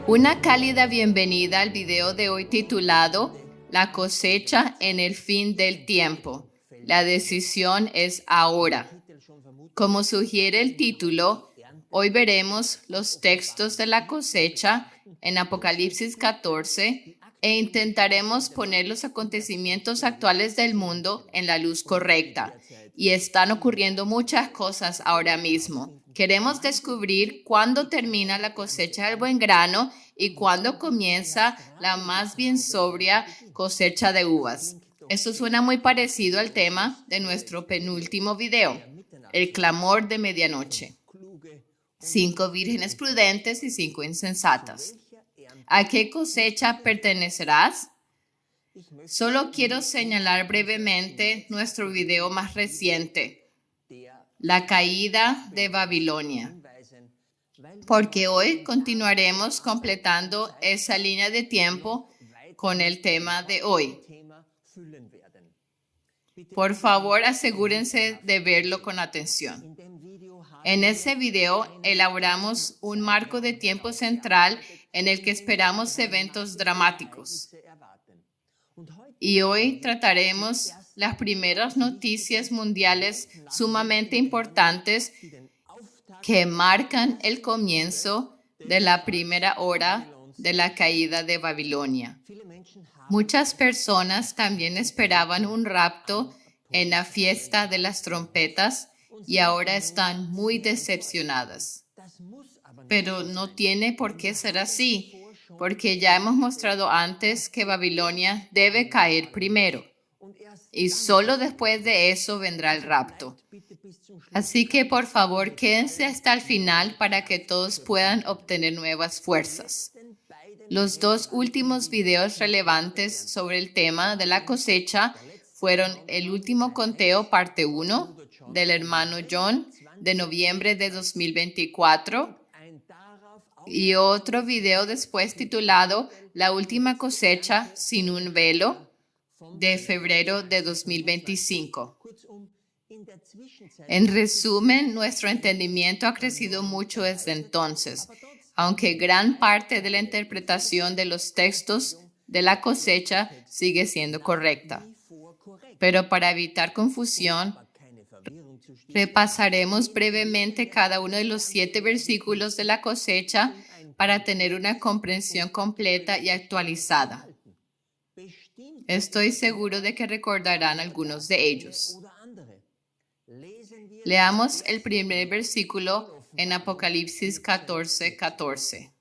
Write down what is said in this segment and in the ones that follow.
Una cálida bienvenida al video de hoy titulado La cosecha en el fin del tiempo. La decisión es ahora. Como sugiere el título, hoy veremos los textos de la cosecha en Apocalipsis 14 e intentaremos poner los acontecimientos actuales del mundo en la luz correcta. Y están ocurriendo muchas cosas ahora mismo. Queremos descubrir cuándo termina la cosecha del buen grano y cuándo comienza la más bien sobria cosecha de uvas. Esto suena muy parecido al tema de nuestro penúltimo video, el clamor de medianoche. 5 vírgenes prudentes y 5 insensatas. ¿A qué cosecha pertenecerás? Solo quiero señalar brevemente nuestro video más reciente, la caída de Babilonia, porque hoy continuaremos completando esa línea de tiempo con el tema de hoy. Por favor, asegúrense de verlo con atención. En ese video elaboramos un marco de tiempo central en el que esperamos eventos dramáticos. Y hoy trataremos las primeras noticias mundiales sumamente importantes que marcan el comienzo de la primera hora de la caída de Babilonia. Muchas personas también esperaban un rapto en la fiesta de las trompetas y ahora están muy decepcionadas. Pero no tiene por qué ser así, porque ya hemos mostrado antes que Babilonia debe caer primero, y solo después de eso vendrá el rapto. Así que por favor quédense hasta el final para que todos puedan obtener nuevas fuerzas. Los 2 últimos videos relevantes sobre el tema de la cosecha fueron el último conteo parte 1 del hermano John de noviembre de 2024 y otro video después titulado La última cosecha sin un velo de febrero de 2025. En resumen, nuestro entendimiento ha crecido mucho desde entonces, aunque gran parte de la interpretación de los textos de la cosecha sigue siendo correcta. Pero para evitar confusión, repasaremos brevemente cada uno de los 7 versículos de la cosecha para tener una comprensión completa y actualizada. Estoy seguro de que recordarán algunos de ellos. Leamos el primer versículo en Apocalipsis 14:14.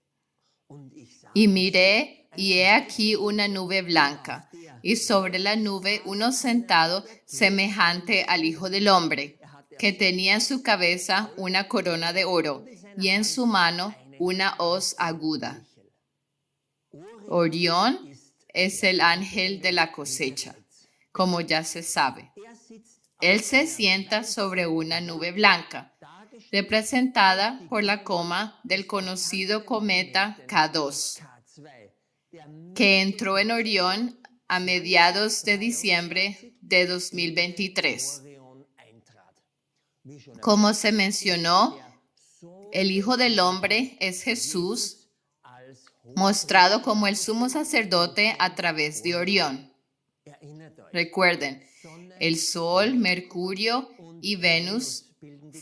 Y miré, y he aquí una nube blanca, y sobre la nube uno sentado semejante al Hijo del Hombre, que tenía en su cabeza una corona de oro, y en su mano una hoz aguda. Orión es el ángel de la cosecha, como ya se sabe. Él se sienta sobre una nube blanca, representada por la coma del conocido cometa K2, que entró en Orión a mediados de diciembre de 2023. Como se mencionó, el Hijo del Hombre es Jesús, mostrado como el sumo sacerdote a través de Orión. Recuerden, el Sol, Mercurio y Venus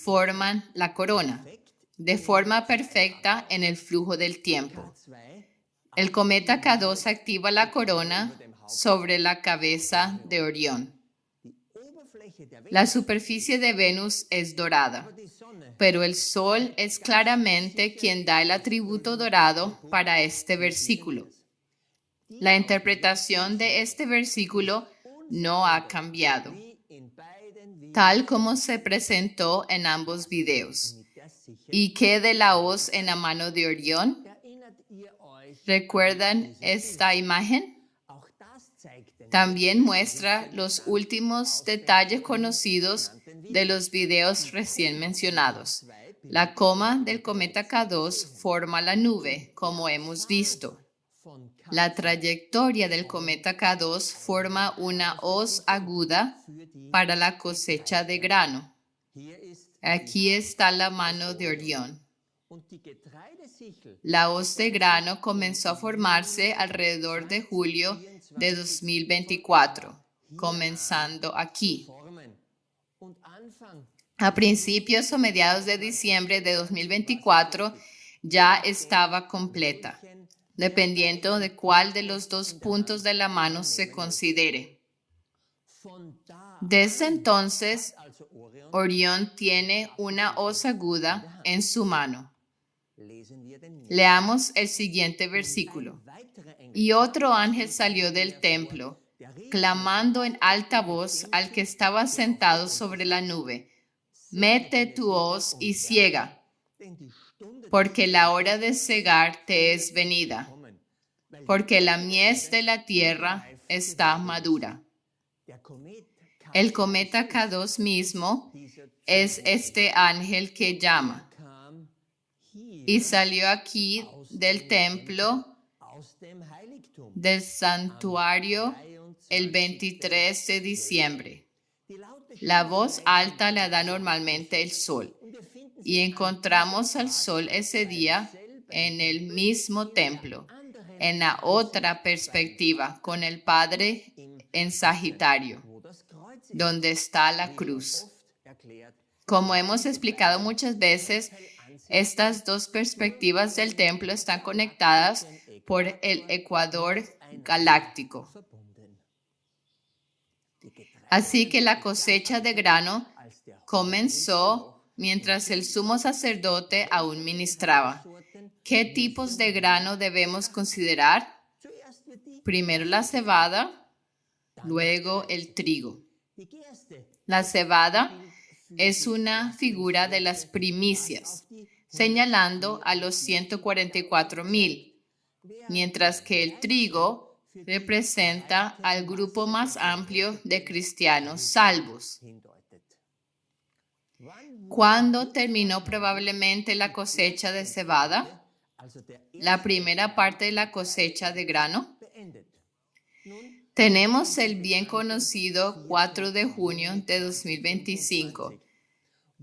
forman la corona de forma perfecta en el flujo del tiempo. El cometa K2 activa la corona sobre la cabeza de Orión. La superficie de Venus es dorada, pero el Sol es claramente quien da el atributo dorado para este versículo. La interpretación de este versículo no ha cambiado, tal como se presentó en ambos videos. ¿Y qué de la hoz en la mano de Orión? ¿Recuerdan esta imagen? También muestra los últimos detalles conocidos de los videos recién mencionados. La coma del cometa K2 forma la nube, como hemos visto. La trayectoria del cometa K2 forma una hoz aguda para la cosecha de grano. Aquí está la mano de Orión. La hoz de grano comenzó a formarse alrededor de julio de 2024, comenzando aquí. A principios o mediados de diciembre de 2024 ya estaba completa, dependiendo de cuál de los dos puntos de la mano se considere. Desde entonces, Orión tiene una hoz aguda en su mano. Leamos el siguiente versículo. Y otro ángel salió del templo, clamando en alta voz al que estaba sentado sobre la nube: mete tu hoz y ciega, porque la hora de cegar te es venida, porque la mies de la tierra está madura. El cometa K2 mismo es este ángel que llama. Y salió aquí del templo del santuario el 23 de diciembre. La voz alta la da normalmente el sol. Y encontramos al sol ese día en el mismo templo, en la otra perspectiva, con el Padre en Sagitario, donde está la cruz. Como hemos explicado muchas veces, estas dos perspectivas del templo están conectadas por el ecuador galáctico. Así que la cosecha de grano comenzó mientras el sumo sacerdote aún ministraba. ¿Qué tipos de grano debemos considerar? Primero la cebada, luego el trigo. La cebada es una figura de las primicias, señalando a los 144,000, mientras que el trigo representa al grupo más amplio de cristianos salvos. ¿Cuándo terminó probablemente la cosecha de cebada? La primera parte de la cosecha de grano. Tenemos el bien conocido 4 de junio de 2025,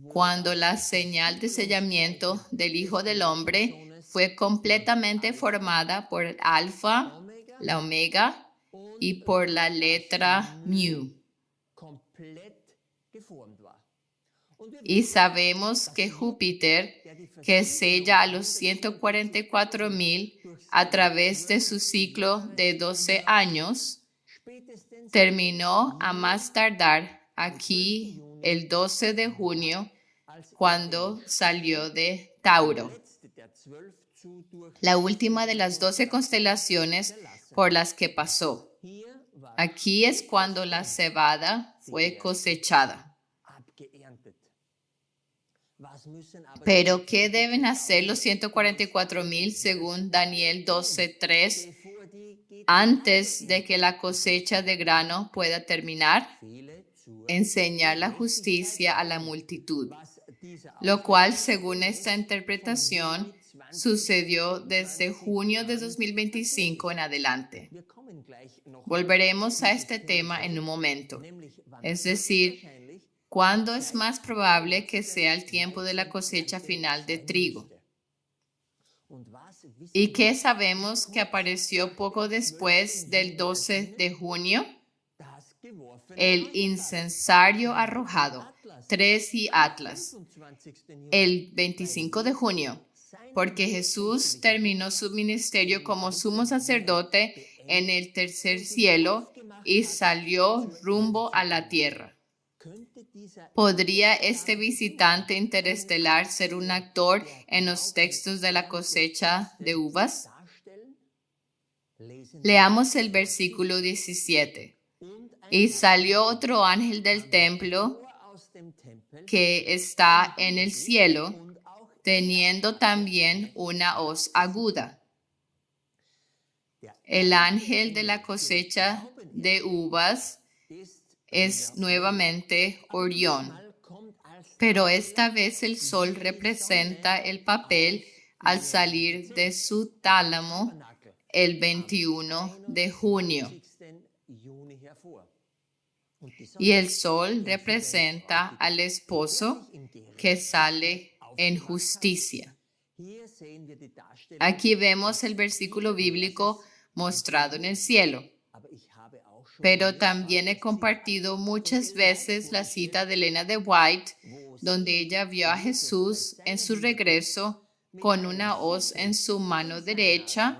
cuando la señal de sellamiento del Hijo del Hombre fue completamente formada por el alfa, la omega y por la letra mu. Y sabemos que Júpiter, que sella a los 144,000 a través de su ciclo de 12 años, terminó a más tardar aquí el 12 de junio, cuando salió de Tauro, la última de las 12 constelaciones por las que pasó. Aquí es cuando la cebada fue cosechada. Pero, ¿qué deben hacer los 144,000 según Daniel 12:3 antes de que la cosecha de grano pueda terminar? Enseñar la justicia a la multitud, lo cual, según esta interpretación, sucedió desde junio de 2025 en adelante. Volveremos a este tema en un momento, es decir, ¿cuándo es más probable que sea el tiempo de la cosecha final de trigo? ¿Y qué sabemos que apareció poco después del 12 de junio? El incensario arrojado, 3 y Atlas, el 25 de junio, porque Jesús terminó su ministerio como sumo sacerdote en el tercer cielo y salió rumbo a la tierra. ¿Podría este visitante interestelar ser un actor en los textos de la cosecha de uvas? Leamos el versículo 17. Y salió otro ángel del templo que está en el cielo, teniendo también una hoz aguda. El ángel de la cosecha de uvas es nuevamente Orión, pero esta vez el sol representa el papel al salir de su tálamo el 21 de junio. Y el sol representa al esposo que sale en justicia. Aquí vemos el versículo bíblico mostrado en el cielo. Pero también he compartido muchas veces la cita de Elena de White, donde ella vio a Jesús en su regreso con una hoz en su mano derecha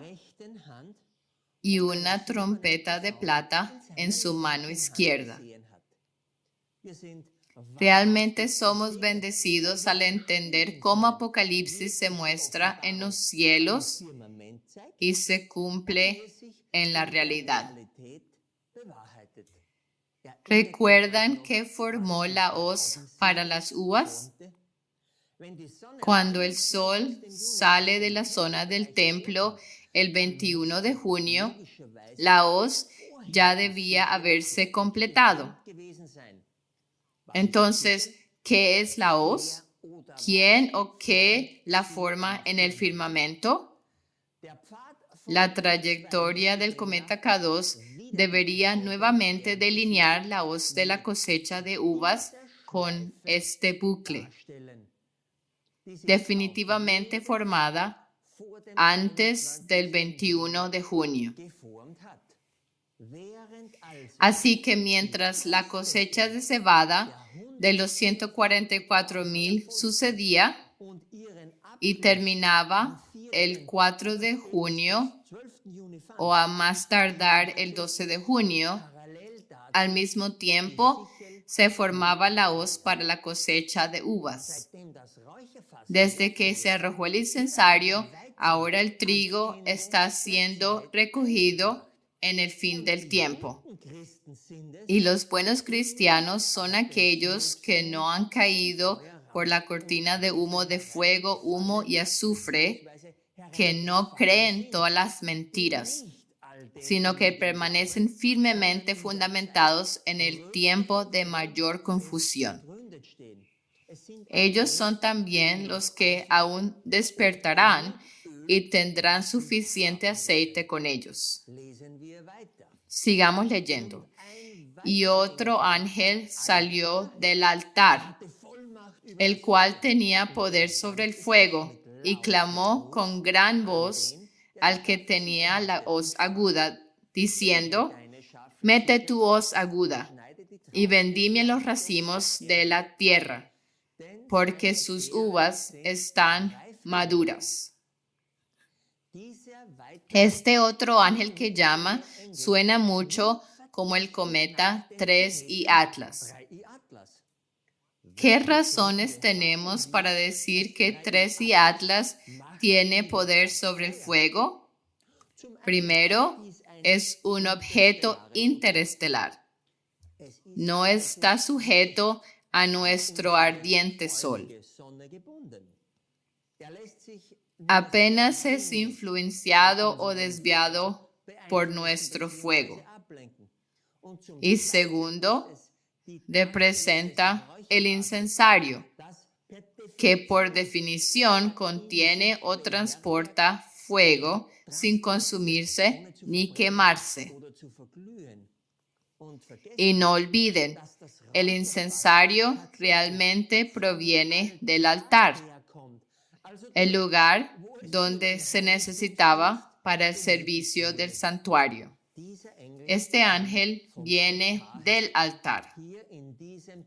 y una trompeta de plata en su mano izquierda. Realmente somos bendecidos al entender cómo Apocalipsis se muestra en los cielos y se cumple en la realidad. ¿Recuerdan qué formó la hoz para las uvas? Cuando el sol sale de la zona del templo el 21 de junio, la hoz ya debía haberse completado. Entonces, ¿qué es la hoz? ¿Quién o qué la forma en el firmamento? La trayectoria del cometa K2 debería nuevamente delinear la hoz de la cosecha de uvas con este bucle, definitivamente formada antes del 21 de junio. Así que mientras la cosecha de cebada de los 144,000 sucedía y terminaba el 4 de junio o a más tardar el 12 de junio, al mismo tiempo se formaba la hoz para la cosecha de uvas. Desde que se arrojó el incensario, ahora el trigo está siendo recogido en el fin del tiempo. Y los buenos cristianos son aquellos que no han caído por la cortina de humo de fuego, humo y azufre, que no creen todas las mentiras, sino que permanecen firmemente fundamentados en el tiempo de mayor confusión. Ellos son también los que aún despertarán y tendrán suficiente aceite con ellos. Sigamos leyendo. Y otro ángel salió del altar, el cual tenía poder sobre el fuego, y clamó con gran voz al que tenía la hoz aguda, diciendo: mete tu hoz aguda y vendimia los racimos de la tierra, porque sus uvas están maduras. Este otro ángel que llama suena mucho como el cometa 3I Atlas. ¿Qué razones tenemos para decir que 3I Atlas tiene poder sobre el fuego? Primero, es un objeto interestelar. No está sujeto a nuestro ardiente sol. Apenas es influenciado o desviado por nuestro fuego. Y segundo, representa el incensario, que por definición contiene o transporta fuego sin consumirse ni quemarse. Y no olviden, el incensario realmente proviene del altar, el lugar donde se necesitaba para el servicio del santuario. Este ángel viene del altar.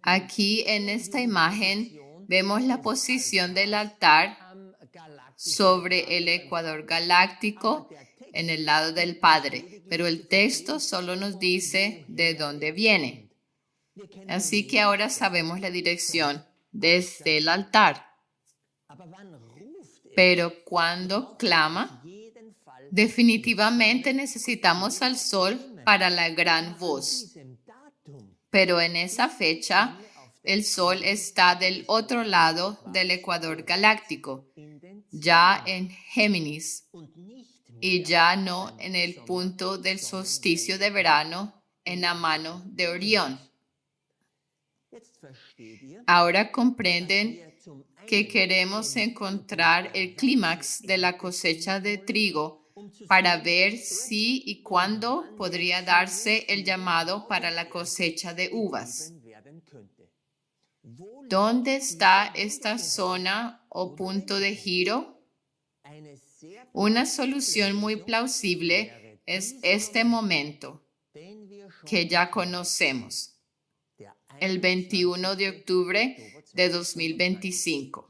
Aquí en esta imagen vemos la posición del altar sobre el ecuador galáctico en el lado del Padre, pero el texto solo nos dice de dónde viene. Así que ahora sabemos la dirección desde el altar. Pero cuando clama, definitivamente necesitamos al sol para la gran voz. Pero en esa fecha, el sol está del otro lado del ecuador galáctico, ya en Géminis, y ya no en el punto del solsticio de verano en la mano de Orión. Ahora comprenden que queremos encontrar el clímax de la cosecha de trigo para ver si y cuándo podría darse el llamado para la cosecha de uvas. ¿Dónde está esta zona o punto de giro? Una solución muy plausible es este momento que ya conocemos, el 21 de octubre de 2025.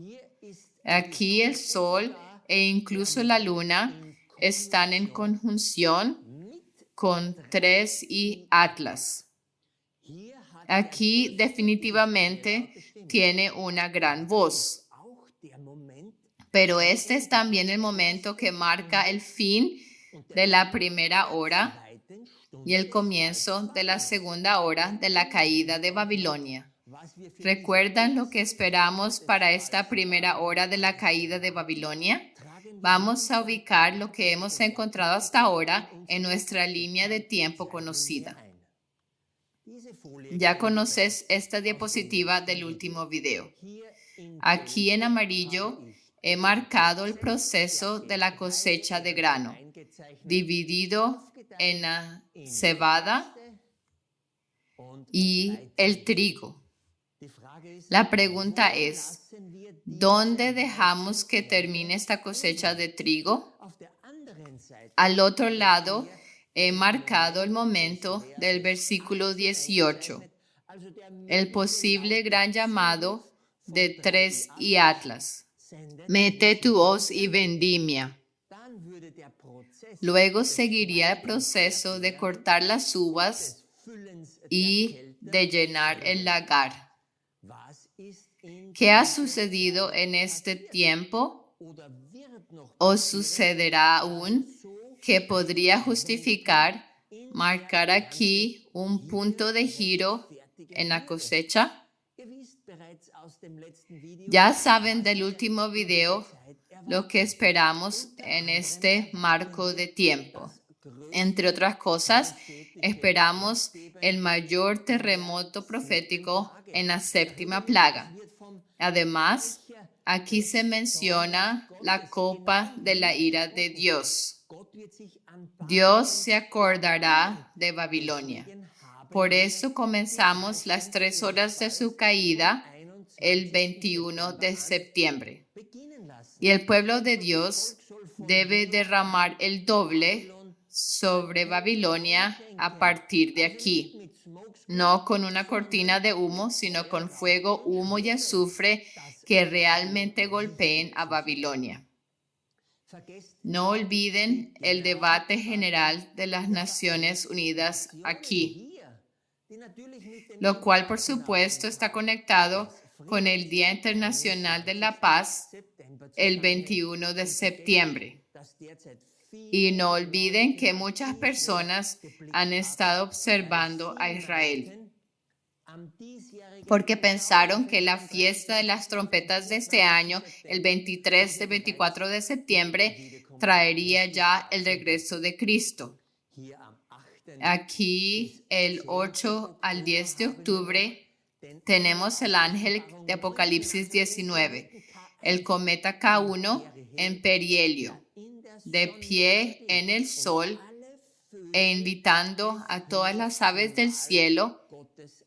Aquí el Sol e incluso la Luna están en conjunción con 3 y Atlas. Aquí definitivamente tiene una gran voz. Pero este es también el momento que marca el fin de la primera hora y el comienzo de la segunda hora de la caída de Babilonia. ¿Recuerdan lo que esperamos para esta primera hora de la caída de Babilonia? Vamos a ubicar lo que hemos encontrado hasta ahora en nuestra línea de tiempo conocida. Ya conoces esta diapositiva del último video. Aquí en amarillo he marcado el proceso de la cosecha de grano, dividido en la cebada y el trigo. La pregunta es, ¿dónde dejamos que termine esta cosecha de trigo? Al otro lado, he marcado el momento del versículo 18, el posible gran llamado de 3 y Atlas. Mete tu hoz y vendimia. Luego seguiría el proceso de cortar las uvas y de llenar el lagar. ¿Qué ha sucedido en este tiempo? ¿O sucederá aún que podría justificar marcar aquí un punto de giro en la cosecha? Ya saben del último video lo que esperamos en este marco de tiempo. Entre otras cosas, esperamos el mayor terremoto profético en la séptima plaga. Además, aquí se menciona la copa de la ira de Dios. Dios se acordará de Babilonia. Por eso comenzamos las 3 horas de su caída el 21 de septiembre. Y el pueblo de Dios debe derramar el doble sobre Babilonia a partir de aquí. No con una cortina de humo, sino con fuego, humo y azufre que realmente golpeen a Babilonia. No olviden el debate general de las Naciones Unidas aquí, lo cual por supuesto está conectado con el Día Internacional de la Paz, el 21 de septiembre. Y no olviden que muchas personas han estado observando a Israel, porque pensaron que la fiesta de las trompetas de este año, el 23 y 24 de septiembre, traería ya el regreso de Cristo. Aquí, el 8 al 10 de octubre, tenemos el ángel de Apocalipsis 19, el cometa K1 en perihelio, de pie en el sol e invitando a todas las aves del cielo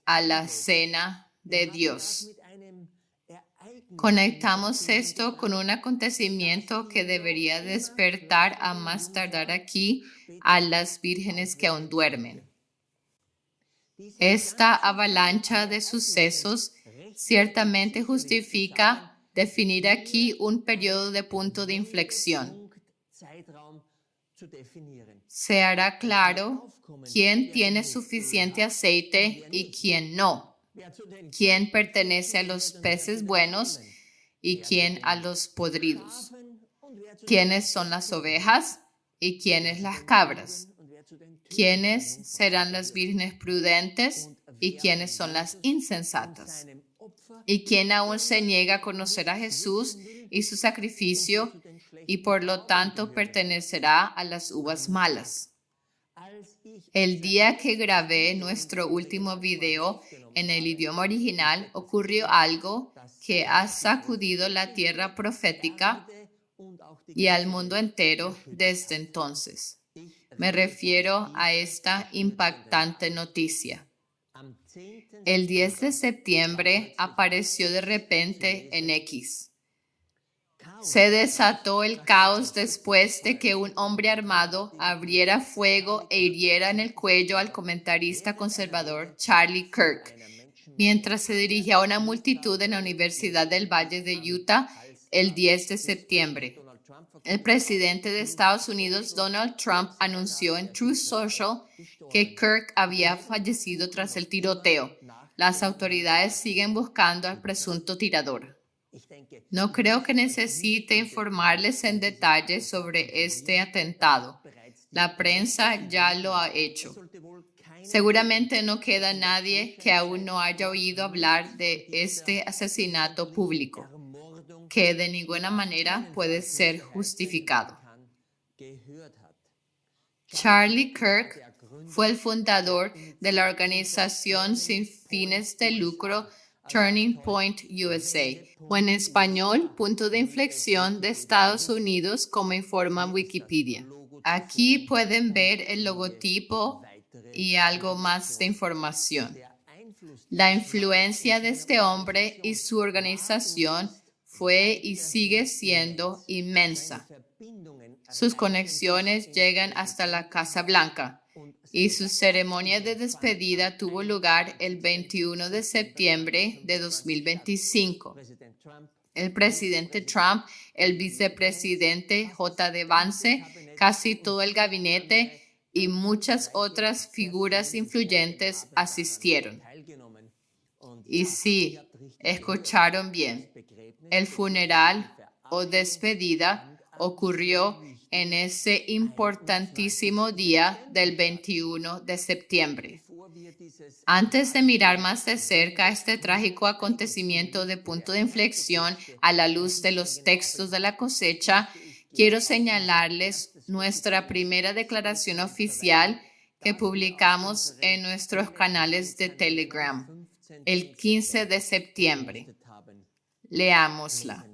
a la cena de Dios. Conectamos esto con un acontecimiento que debería despertar a más tardar aquí a las vírgenes que aún duermen. Esta avalancha de sucesos ciertamente justifica definir aquí un periodo de punto de inflexión. Se hará claro quién tiene suficiente aceite y quién no, quién pertenece a los peces buenos y quién a los podridos, quiénes son las ovejas y quiénes las cabras, quiénes serán las vírgenes prudentes y quiénes son las insensatas, y quién aún se niega a conocer a Jesús y su sacrificio y por lo tanto pertenecerá a las uvas malas. El día que grabé nuestro último video en el idioma original, ocurrió algo que ha sacudido la tierra profética y al mundo entero desde entonces. Me refiero a esta impactante noticia. El 10 de septiembre apareció de repente en X. Se desató el caos después de que un hombre armado abriera fuego e hiriera en el cuello al comentarista conservador Charlie Kirk, mientras se dirigía a una multitud en la Universidad del Valle de Utah el 10 de septiembre. El presidente de Estados Unidos, Donald Trump, anunció en Truth Social que Kirk había fallecido tras el tiroteo. Las autoridades siguen buscando al presunto tirador. No creo que necesite informarles en detalle sobre este atentado. La prensa ya lo ha hecho. Seguramente no queda nadie que aún no haya oído hablar de este asesinato público, que de ninguna manera puede ser justificado. Charlie Kirk fue el fundador de la organización sin fines de lucro Turning Point USA, o en español, Punto de Inflexión de Estados Unidos, como informa Wikipedia. Aquí pueden ver el logotipo y algo más de información. La influencia de este hombre y su organización fue y sigue siendo inmensa. Sus conexiones llegan hasta la Casa Blanca y su ceremonia de despedida tuvo lugar el 21 de septiembre de 2025. El presidente Trump, el vicepresidente J.D. Vance, casi todo el gabinete y muchas otras figuras influyentes asistieron. Y sí, escucharon bien. El funeral o despedida ocurrió en ese importantísimo día del 21 de septiembre. Antes de mirar más de cerca este trágico acontecimiento de punto de inflexión a la luz de los textos de la cosecha, quiero señalarles nuestra primera declaración oficial que publicamos en nuestros canales de Telegram el 15 de septiembre. Leámosla.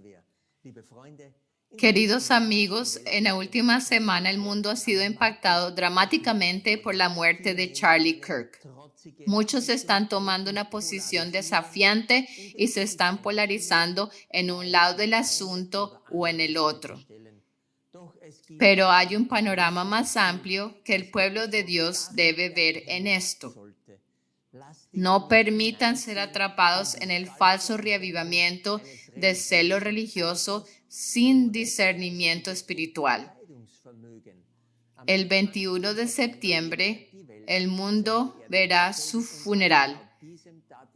Queridos amigos, en la última semana el mundo ha sido impactado dramáticamente por la muerte de Charlie Kirk. Muchos están tomando una posición desafiante y se están polarizando en un lado del asunto o en el otro. Pero hay un panorama más amplio que el pueblo de Dios debe ver en esto. No permitan ser atrapados en el falso reavivamiento de celo religioso sin discernimiento espiritual. El 21 de septiembre, el mundo verá su funeral.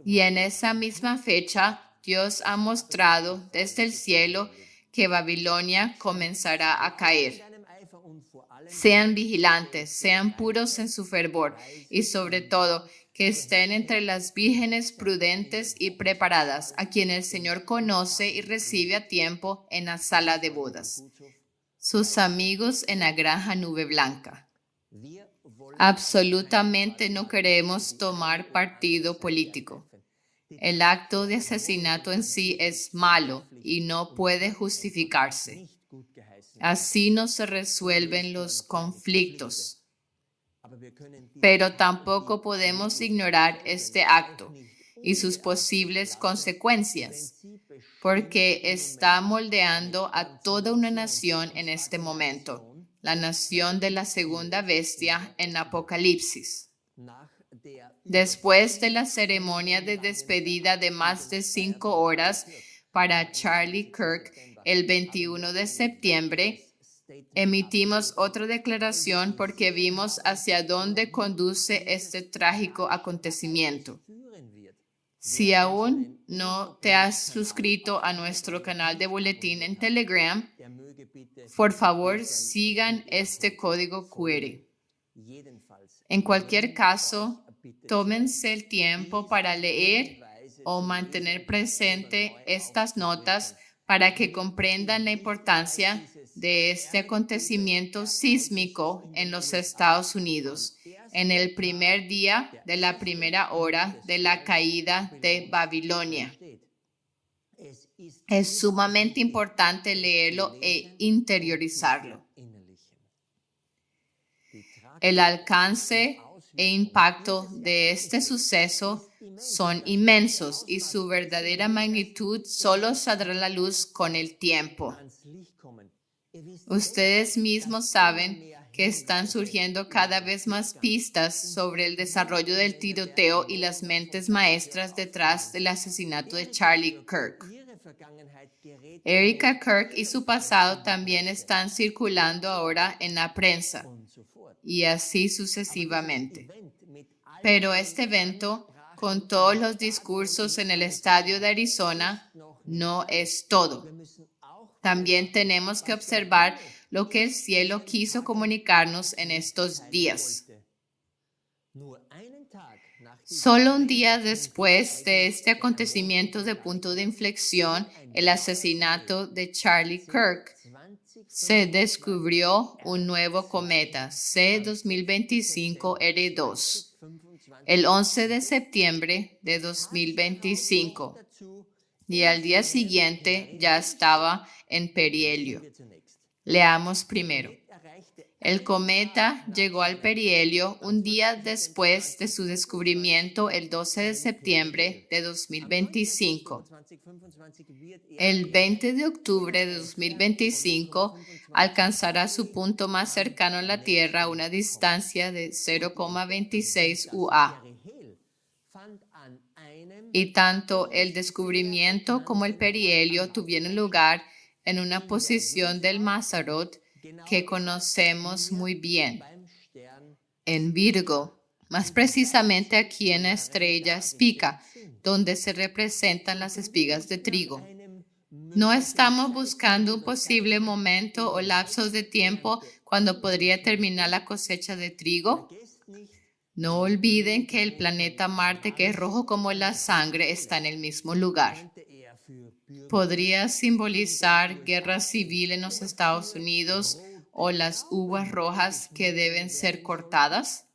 Y en esa misma fecha, Dios ha mostrado desde el cielo que Babilonia comenzará a caer. Sean vigilantes, sean puros en su fervor y sobre todo que estén entre las vírgenes prudentes y preparadas, a quien el Señor conoce y recibe a tiempo en la sala de bodas. Sus amigos en la granja nube blanca. Absolutamente no queremos tomar partido político. El acto de asesinato en sí es malo y no puede justificarse. Así no se resuelven los conflictos. Pero tampoco podemos ignorar este acto y sus posibles consecuencias, porque está moldeando a toda una nación en este momento, la nación de la segunda bestia en Apocalipsis. Después de la ceremonia de despedida de más de 5 horas para Charlie Kirk el 21 de septiembre, emitimos otra declaración porque vimos hacia dónde conduce este trágico acontecimiento. Si aún no te has suscrito a nuestro canal de boletín en Telegram, por favor sigan este código QR. En cualquier caso, tómense el tiempo para leer o mantener presente estas notas para que comprendan la importancia de este acontecimiento sísmico en los Estados Unidos, en el primer día de la primera hora de la caída de Babilonia. Es sumamente importante leerlo e interiorizarlo. El alcance e impacto de este suceso son inmensos y su verdadera magnitud solo saldrá a la luz con el tiempo. Ustedes mismos saben que están surgiendo cada vez más pistas sobre el desarrollo del tiroteo y las mentes maestras detrás del asesinato de Charlie Kirk. Erica Kirk y su pasado también están circulando ahora en la prensa, y así sucesivamente. Pero este evento, con todos los discursos en el estadio de Arizona, no es todo. También tenemos que observar lo que el cielo quiso comunicarnos en estos días. Solo un día después de este acontecimiento de punto de inflexión, el asesinato de Charlie Kirk, se descubrió un nuevo cometa, C-2025-R2, el 11 de septiembre de 2025, y al día siguiente ya estaba en perihelio. Leamos primero. El cometa llegó al perihelio un día después de su descubrimiento el 12 de septiembre de 2025. El 20 de octubre de 2025 alcanzará su punto más cercano a la Tierra a una distancia de 0,26 UA. Y tanto el descubrimiento como el perihelio tuvieron lugar en una posición del Mazzaroth que conocemos muy bien, en Virgo, más precisamente aquí en la estrella Spica, donde se representan las espigas de trigo. No estamos buscando un posible momento o lapsos de tiempo cuando podría terminar la cosecha de trigo. No olviden que el planeta Marte, que es rojo como la sangre, está en el mismo lugar. Podría simbolizar guerra civil en los Estados Unidos o las uvas rojas que deben ser cortadas.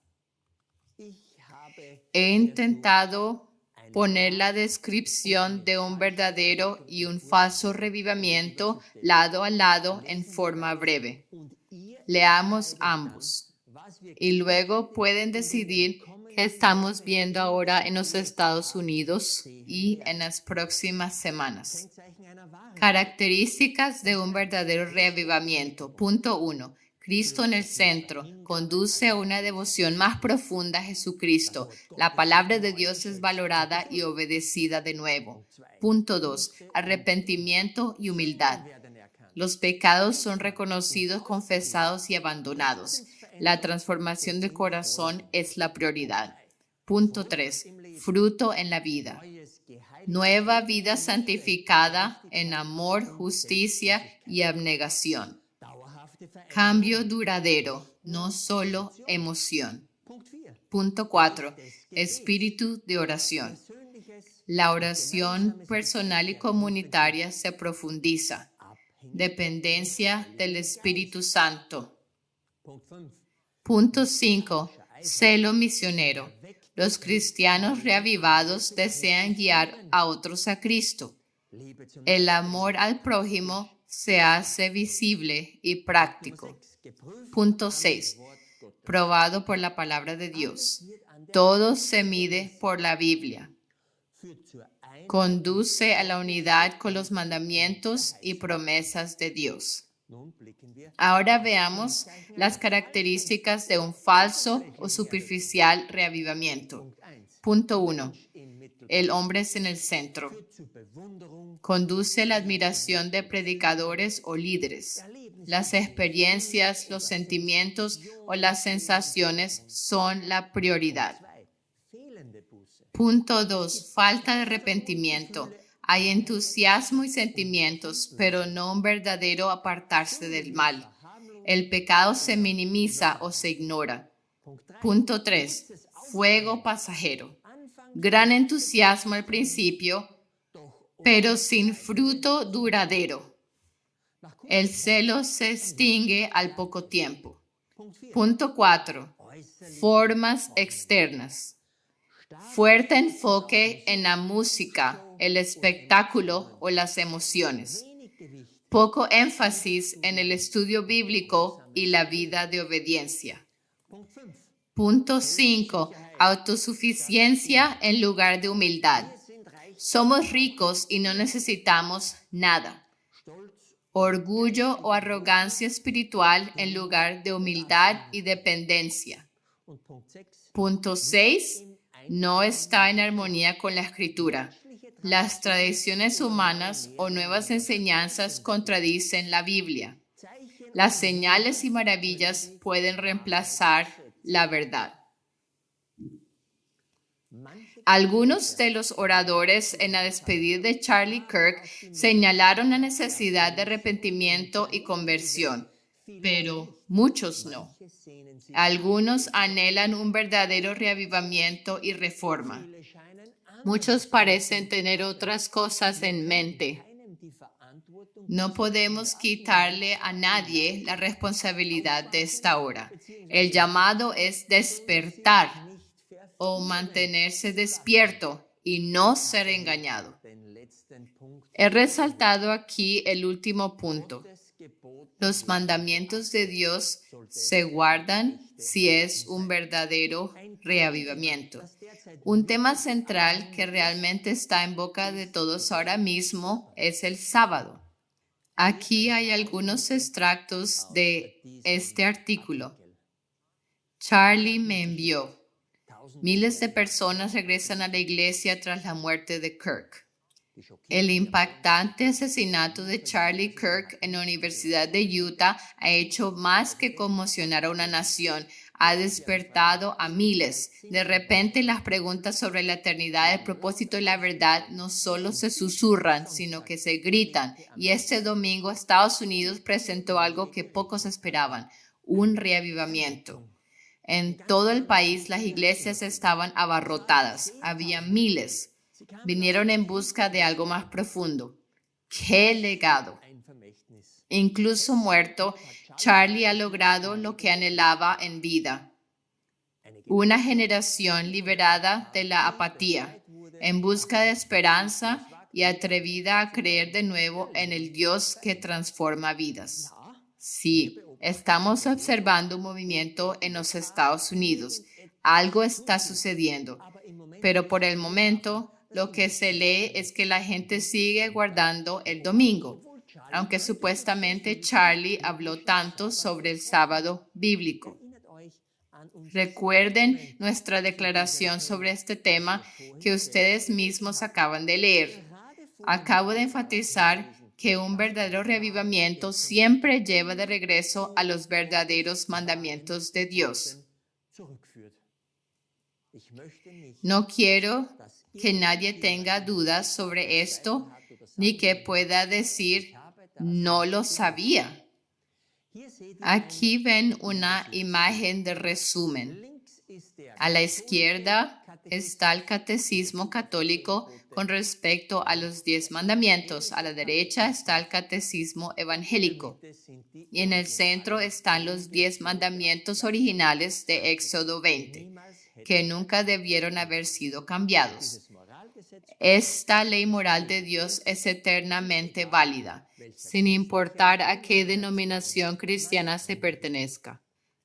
He intentado poner la descripción de un verdadero y un falso revivimiento lado a lado en forma breve. Leamos ambos y luego pueden decidir qué estamos viendo ahora en los Estados Unidos y en las próximas semanas. Características de un verdadero reavivamiento. Punto 1. Cristo en el centro conduce a una devoción más profunda a Jesucristo. La palabra de Dios es valorada y obedecida de nuevo. Punto 2. Arrepentimiento y humildad. Los pecados son reconocidos, confesados y abandonados. La transformación del corazón es la prioridad. Punto 3. Fruto en la vida. Nueva vida santificada en amor, justicia y abnegación. Cambio duradero, no solo emoción. Punto 4. Espíritu de oración. La oración personal y comunitaria se profundiza. Dependencia del Espíritu Santo. Punto 5. Celo misionero. Los cristianos reavivados desean guiar a otros a Cristo. El amor al prójimo se hace visible y práctico. Punto 6. Probado por la palabra de Dios. Todo se mide por la Biblia. Conduce a la unidad con los mandamientos y promesas de Dios. Ahora veamos las características de un falso o superficial reavivamiento. Punto 1. El hombre es en el centro. Conduce la admiración de predicadores o líderes. Las experiencias, los sentimientos o las sensaciones son la prioridad. Punto 2. Falta de arrepentimiento. Hay entusiasmo y sentimientos, pero no un verdadero apartarse del mal. El pecado se minimiza o se ignora. Punto 3. Fuego pasajero. Gran entusiasmo al principio, pero sin fruto duradero. El celo se extingue al poco tiempo. Punto 4. Formas externas. Fuerte enfoque en la música, el espectáculo o las emociones. Poco énfasis en el estudio bíblico y la vida de obediencia. Punto 5. Autosuficiencia en lugar de humildad. Somos ricos y no necesitamos nada. Orgullo o arrogancia espiritual en lugar de humildad y dependencia. Punto 6. No está en armonía con la Escritura. Las tradiciones humanas o nuevas enseñanzas contradicen la Biblia. Las señales y maravillas pueden reemplazar la verdad. Algunos de los oradores en la despedida de Charlie Kirk señalaron la necesidad de arrepentimiento y conversión, pero muchos no. Algunos anhelan un verdadero reavivamiento y reforma. Muchos parecen tener otras cosas en mente. No podemos quitarle a nadie la responsabilidad de esta hora. El llamado es despertar o mantenerse despierto y no ser engañado. He resaltado aquí el último punto. Los mandamientos de Dios se guardan si es un verdadero reavivamiento. Un tema central que realmente está en boca de todos ahora mismo es el sábado. Aquí hay algunos extractos de este artículo. Charlie me envió. Miles de personas regresan a la iglesia tras la muerte de Kirk. El impactante asesinato de Charlie Kirk en la Universidad de Utah ha hecho más que conmocionar a una nación. Ha despertado a miles. De repente, las preguntas sobre la eternidad, el propósito y la verdad no solo se susurran, sino que se gritan. Y este domingo, Estados Unidos presentó algo que pocos esperaban: un reavivamiento. En todo el país, las iglesias estaban abarrotadas. Había miles. Vinieron en busca de algo más profundo. ¡Qué legado! Incluso muerto, Charlie ha logrado lo que anhelaba en vida. Una generación liberada de la apatía, en busca de esperanza y atrevida a creer de nuevo en el Dios que transforma vidas. Sí, estamos observando un movimiento en los Estados Unidos. Algo está sucediendo, pero por el momento lo que se lee es que la gente sigue guardando el domingo, aunque supuestamente Charlie habló tanto sobre el sábado bíblico. Recuerden nuestra declaración sobre este tema que ustedes mismos acaban de leer. Acabo de enfatizar que un verdadero reavivamiento siempre lleva de regreso a los verdaderos mandamientos de Dios. No quiero que nadie tenga dudas sobre esto, ni que pueda decir, no lo sabía. Aquí ven una imagen de resumen. A la izquierda está el Catecismo Católico con respecto a los 10 mandamientos. A la derecha está el Catecismo Evangélico. Y en el centro están los 10 mandamientos originales de Éxodo 20, que nunca debieron haber sido cambiados. Esta ley moral de Dios es eternamente válida, sin importar a qué denominación cristiana se pertenezca.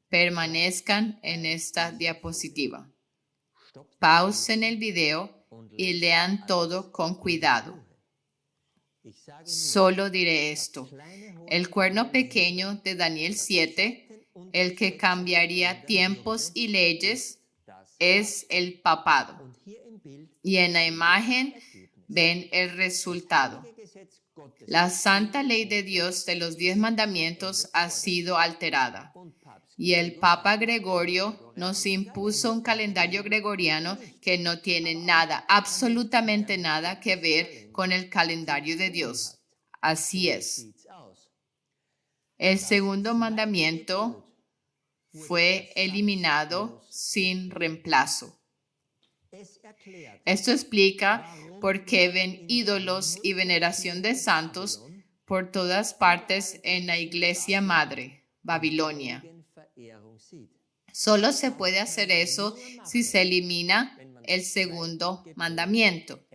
Permanezcan en esta diapositiva. Pausen el video y lean todo con cuidado. Solo diré esto. El cuerno pequeño de Daniel 7, el que cambiaría tiempos y leyes, es el papado. Y en la imagen ven el resultado. La santa ley de Dios de los 10 mandamientos ha sido alterada. Y el Papa Gregorio nos impuso un calendario gregoriano que no tiene nada, absolutamente nada que ver con el calendario de Dios. Así es. El segundo mandamiento fue eliminado sin reemplazo. Esto explica por qué ven ídolos y veneración de santos por todas partes en la iglesia madre, Babilonia. Solo se puede hacer eso si se elimina el segundo mandamiento.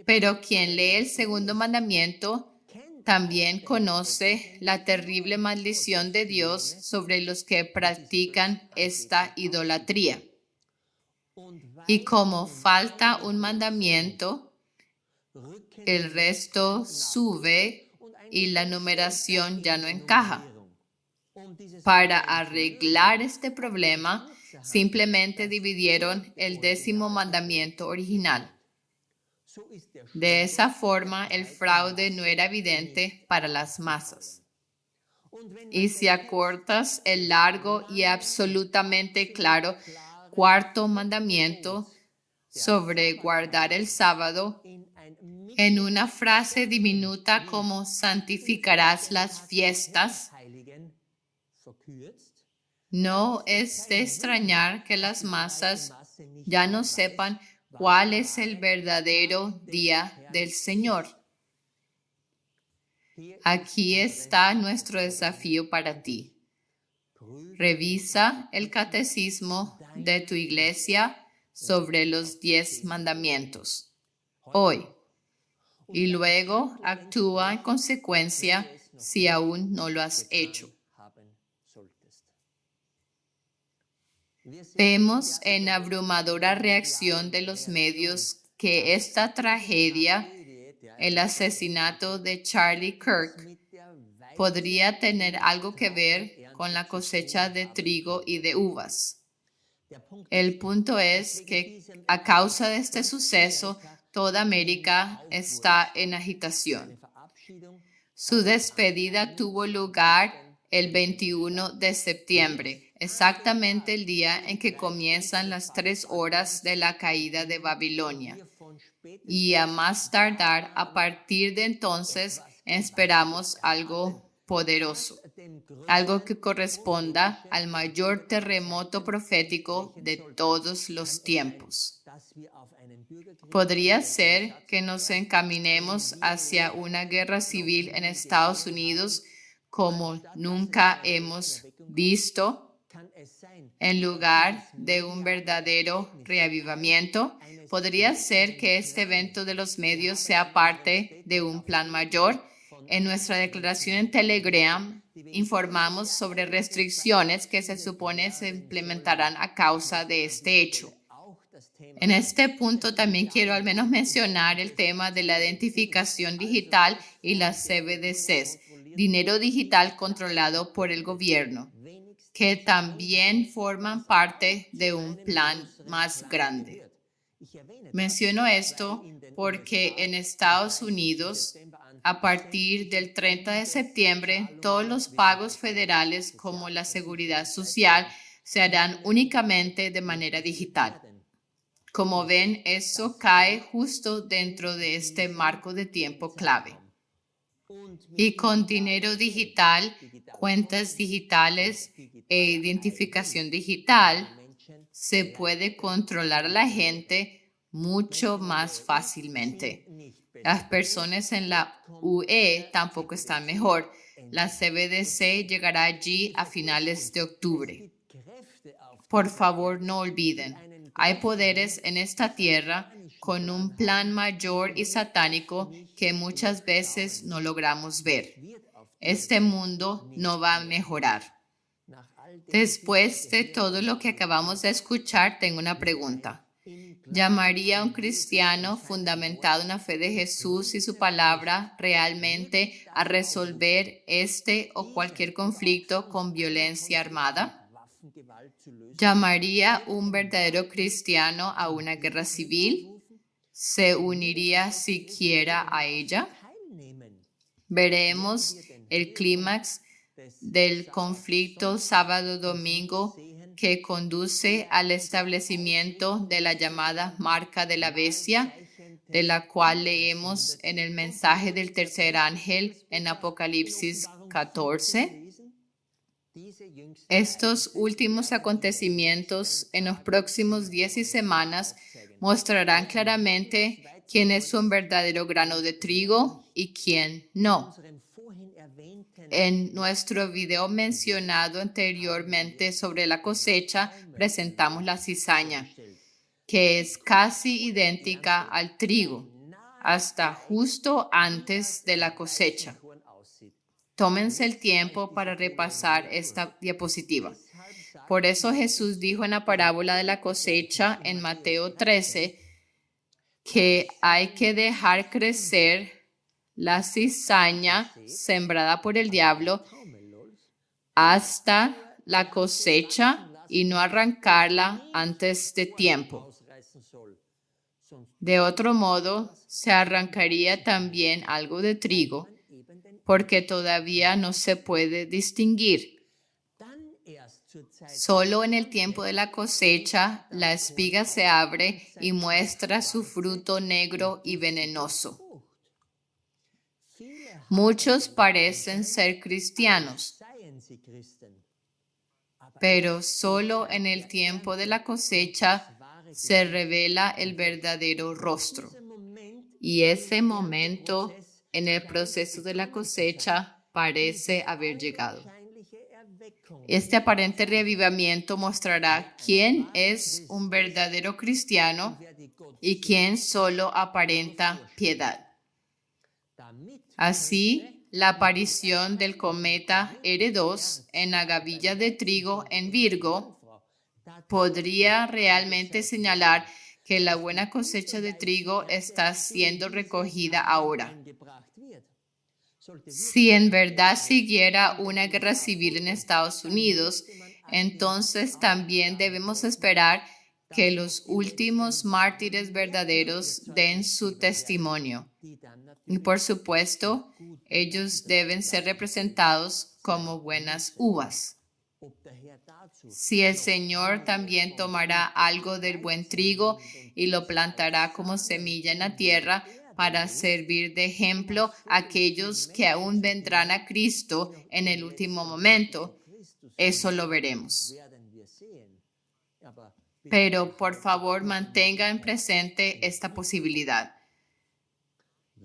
Pero quien lee el segundo mandamiento también conoce la terrible maldición de Dios sobre los que practican esta idolatría. Y como falta un mandamiento, el resto sube y la numeración ya no encaja. Para arreglar este problema, simplemente dividieron el 10º mandamiento original. De esa forma, el fraude no era evidente para las masas. Y si acortas el largo y absolutamente claro 4º mandamiento sobre guardar el sábado, en una frase diminuta como santificarás las fiestas, no es de extrañar que las masas ya no sepan cuál es el verdadero día del Señor. Aquí está nuestro desafío para ti. Revisa el catecismo de tu iglesia sobre los 10 mandamientos hoy y luego actúa en consecuencia si aún no lo has hecho. Vemos en abrumadora reacción de los medios que esta tragedia, el asesinato de Charlie Kirk, podría tener algo que ver con la cosecha de trigo y de uvas. El punto es que a causa de este suceso, toda América está en agitación. Su despedida tuvo lugar el 21 de septiembre, exactamente el día en que comienzan las 3 horas de la caída de Babilonia. Y a más tardar, a partir de entonces, esperamos algo poderoso, algo que corresponda al mayor terremoto profético de todos los tiempos. Podría ser que nos encaminemos hacia una guerra civil en Estados Unidos como nunca hemos visto, en lugar de un verdadero reavivamiento. Podría ser que este evento de los medios sea parte de un plan mayor. En nuestra declaración en Telegram informamos sobre restricciones que se supone se implementarán a causa de este hecho. En este punto también quiero al menos mencionar el tema de la identificación digital y las CBDCs, dinero digital controlado por el gobierno, que también forman parte de un plan más grande. Menciono esto porque en Estados Unidos, a partir del 30 de septiembre, todos los pagos federales como la seguridad social se harán únicamente de manera digital. Como ven, eso cae justo dentro de este marco de tiempo clave. Y con dinero digital, cuentas digitales e identificación digital, se puede controlar a la gente mucho más fácilmente. Las personas en la UE tampoco están mejor. La CBDC llegará allí a finales de octubre. Por favor, no olviden, hay poderes en esta tierra con un plan mayor y satánico que muchas veces no logramos ver. Este mundo no va a mejorar. Después de todo lo que acabamos de escuchar, tengo una pregunta. ¿Llamaría a un cristiano fundamentado en la fe de Jesús y su palabra realmente a resolver este o cualquier conflicto con violencia armada? ¿Llamaría un verdadero cristiano a una guerra civil? ¿Se uniría siquiera a ella? Veremos el clímax del conflicto sábado-domingo que conduce al establecimiento de la llamada marca de la bestia, de la cual leemos en el mensaje del tercer ángel en Apocalipsis 14. Estos últimos acontecimientos en los próximos 10 semanas mostrarán claramente quién es un verdadero grano de trigo y quién no. En nuestro video mencionado anteriormente sobre la cosecha, presentamos la cizaña, que es casi idéntica al trigo. hasta justo antes de la cosecha. Tómense el tiempo para repasar esta diapositiva. Por eso Jesús dijo en la parábola de la cosecha en Mateo 13 que hay que dejar crecer la cizaña sembrada por el diablo hasta la cosecha y no arrancarla antes de tiempo. De otro modo, se arrancaría también algo de trigo, porque todavía no se puede distinguir. Solo en el tiempo de la cosecha, la espiga se abre y muestra su fruto negro y venenoso. Muchos parecen ser cristianos, pero solo en el tiempo de la cosecha se revela el verdadero rostro. Y ese momento en el proceso de la cosecha parece haber llegado. Este aparente reavivamiento mostrará quién es un verdadero cristiano y quién solo aparenta piedad. Así, la aparición del cometa R2 en la gavilla de trigo en Virgo podría realmente señalar que la buena cosecha de trigo está siendo recogida ahora. Si en verdad siguiera una guerra civil en Estados Unidos, entonces también debemos esperar que los últimos mártires verdaderos den su testimonio. Y por supuesto, ellos deben ser representados como buenas uvas. Si el Señor también tomará algo del buen trigo y lo plantará como semilla en la tierra para servir de ejemplo a aquellos que aún vendrán a Cristo en el último momento, eso lo veremos. Pero por favor mantengan presente esta posibilidad.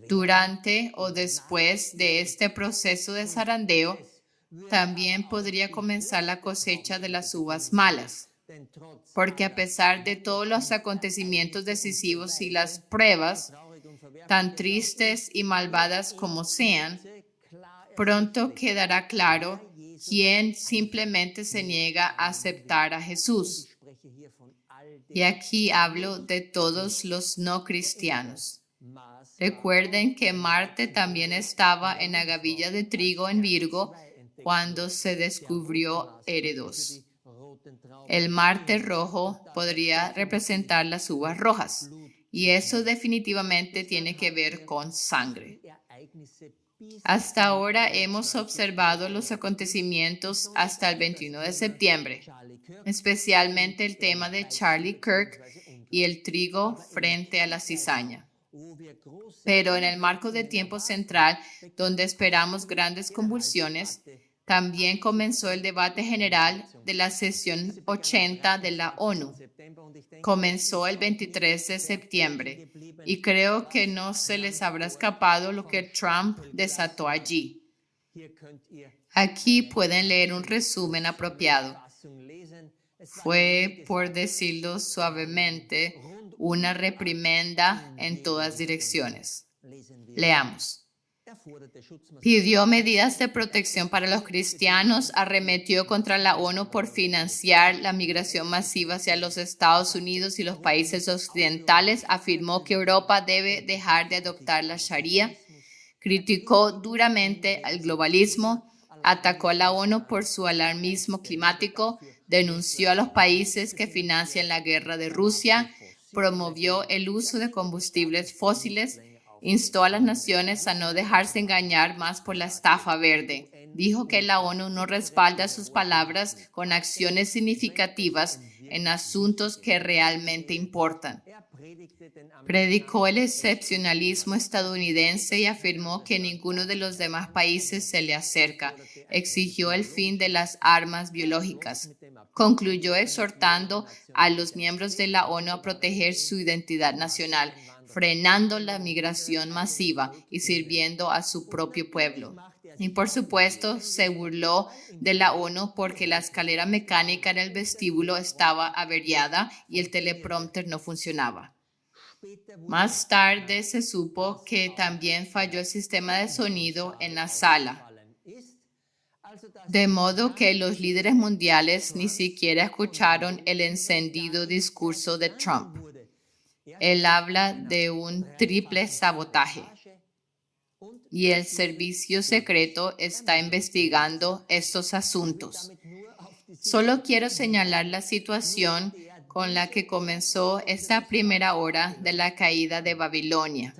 Durante o después de este proceso de zarandeo, también podría comenzar la cosecha de las uvas malas, porque a pesar de todos los acontecimientos decisivos y las pruebas, tan tristes y malvadas como sean, pronto quedará claro quién simplemente se niega a aceptar a Jesús. Y aquí hablo de todos los no cristianos. Recuerden que Marte también estaba en la gavilla de trigo en Virgo cuando se descubrió R2. El Marte rojo podría representar las uvas rojas, y eso definitivamente tiene que ver con sangre. Hasta ahora hemos observado los acontecimientos hasta el 21 de septiembre, especialmente el tema de Charlie Kirk y el trigo frente a la cizaña. Pero en el marco de tiempo central, donde esperamos grandes convulsiones, también comenzó el debate general de la sesión 80 de la ONU. Comenzó el 23 de septiembre y creo que no se les habrá escapado lo que Trump desató allí. Aquí pueden leer un resumen apropiado. Fue, por decirlo suavemente, una reprimenda en todas direcciones. Leamos. Pidió medidas de protección para los cristianos, arremetió contra la ONU por financiar la migración masiva hacia los Estados Unidos y los países occidentales, afirmó que Europa debe dejar de adoptar la Sharia, criticó duramente al globalismo, atacó a la ONU por su alarmismo climático, denunció a los países que financian la guerra de Rusia, promovió el uso de combustibles fósiles, instó a las naciones a no dejarse engañar más por la estafa verde. Dijo que la ONU no respalda sus palabras con acciones significativas en asuntos que realmente importan. Predicó el excepcionalismo estadounidense y afirmó que ninguno de los demás países se le acerca. Exigió el fin de las armas biológicas. Concluyó exhortando a los miembros de la ONU a proteger su identidad nacional, frenando la migración masiva y sirviendo a su propio pueblo. Y por supuesto, se burló de la ONU porque la escalera mecánica en el vestíbulo estaba averiada y el teleprompter no funcionaba. Más tarde se supo que también falló el sistema de sonido en la sala, de modo que los líderes mundiales ni siquiera escucharon el encendido discurso de Trump. Él habla de un triple sabotaje y el servicio secreto está investigando estos asuntos. Solo quiero señalar la situación con la que comenzó esta primera hora de la caída de Babilonia.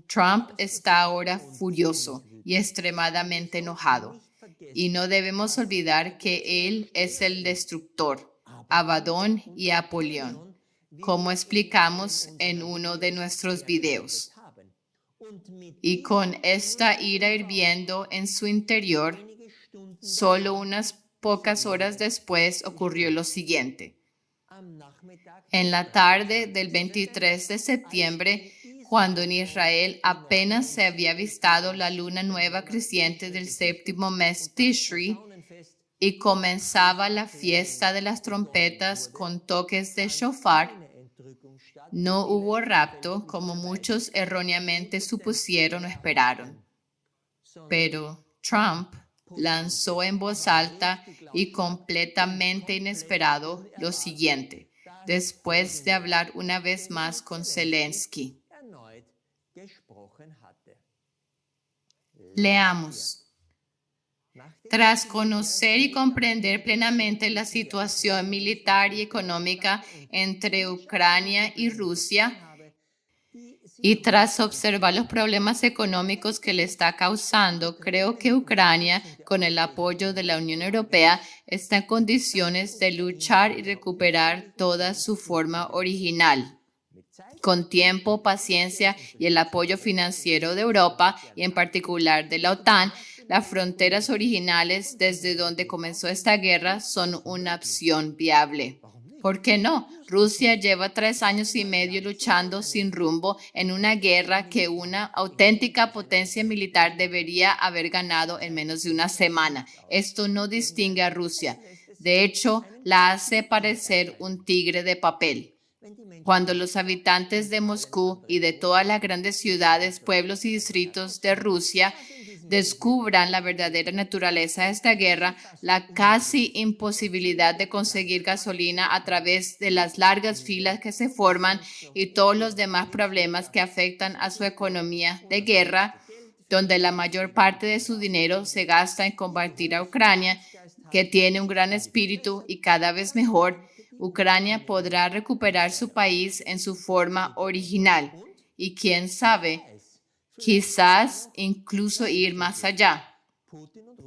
Trump está ahora furioso y extremadamente enojado, y no debemos olvidar que él es el destructor, Abadón y Apolión, como explicamos en uno de nuestros videos. Y con esta ira hirviendo en su interior, solo unas pocas horas después ocurrió lo siguiente. En la tarde del 23 de septiembre, cuando en Israel apenas se había avistado la luna nueva creciente del séptimo mes Tishri y comenzaba la fiesta de las trompetas con toques de shofar, no hubo rapto como muchos erróneamente supusieron o esperaron. Pero Trump lanzó en voz alta y completamente inesperado lo siguiente, después de hablar una vez más con Zelensky. Leamos. Tras conocer y comprender plenamente la situación militar y económica entre Ucrania y Rusia, y tras observar los problemas económicos que le está causando, creo que Ucrania, con el apoyo de la Unión Europea, está en condiciones de luchar y recuperar toda su forma original. Con tiempo, paciencia y el apoyo financiero de Europa, y en particular de la OTAN, las fronteras originales desde donde comenzó esta guerra son una opción viable. ¿Por qué no? Rusia lleva 3 años y medio luchando sin rumbo en una guerra que una auténtica potencia militar debería haber ganado en menos de una semana. Esto no distingue a Rusia. De hecho, la hace parecer un tigre de papel. Cuando los habitantes de Moscú y de todas las grandes ciudades, pueblos y distritos de Rusia descubran la verdadera naturaleza de esta guerra, la casi imposibilidad de conseguir gasolina a través de las largas filas que se forman y todos los demás problemas que afectan a su economía de guerra, donde la mayor parte de su dinero se gasta en combatir a Ucrania, que tiene un gran espíritu y cada vez mejor, Ucrania podrá recuperar su país en su forma original y quién sabe, quizás incluso ir más allá.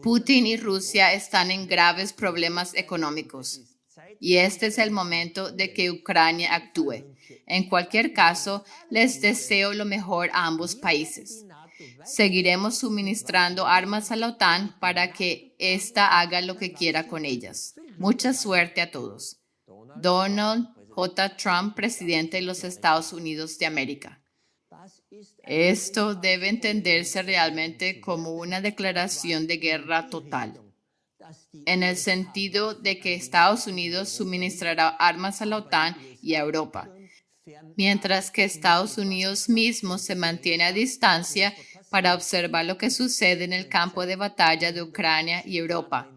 Putin y Rusia están en graves problemas económicos y este es el momento de que Ucrania actúe. En cualquier caso, les deseo lo mejor a ambos países. Seguiremos suministrando armas a la OTAN para que ésta haga lo que quiera con ellas. Mucha suerte a todos. Donald J. Trump, presidente de los Estados Unidos de América. Esto debe entenderse realmente como una declaración de guerra total, en el sentido de que Estados Unidos suministrará armas a la OTAN y a Europa, mientras que Estados Unidos mismo se mantiene a distancia para observar lo que sucede en el campo de batalla de Ucrania y Europa.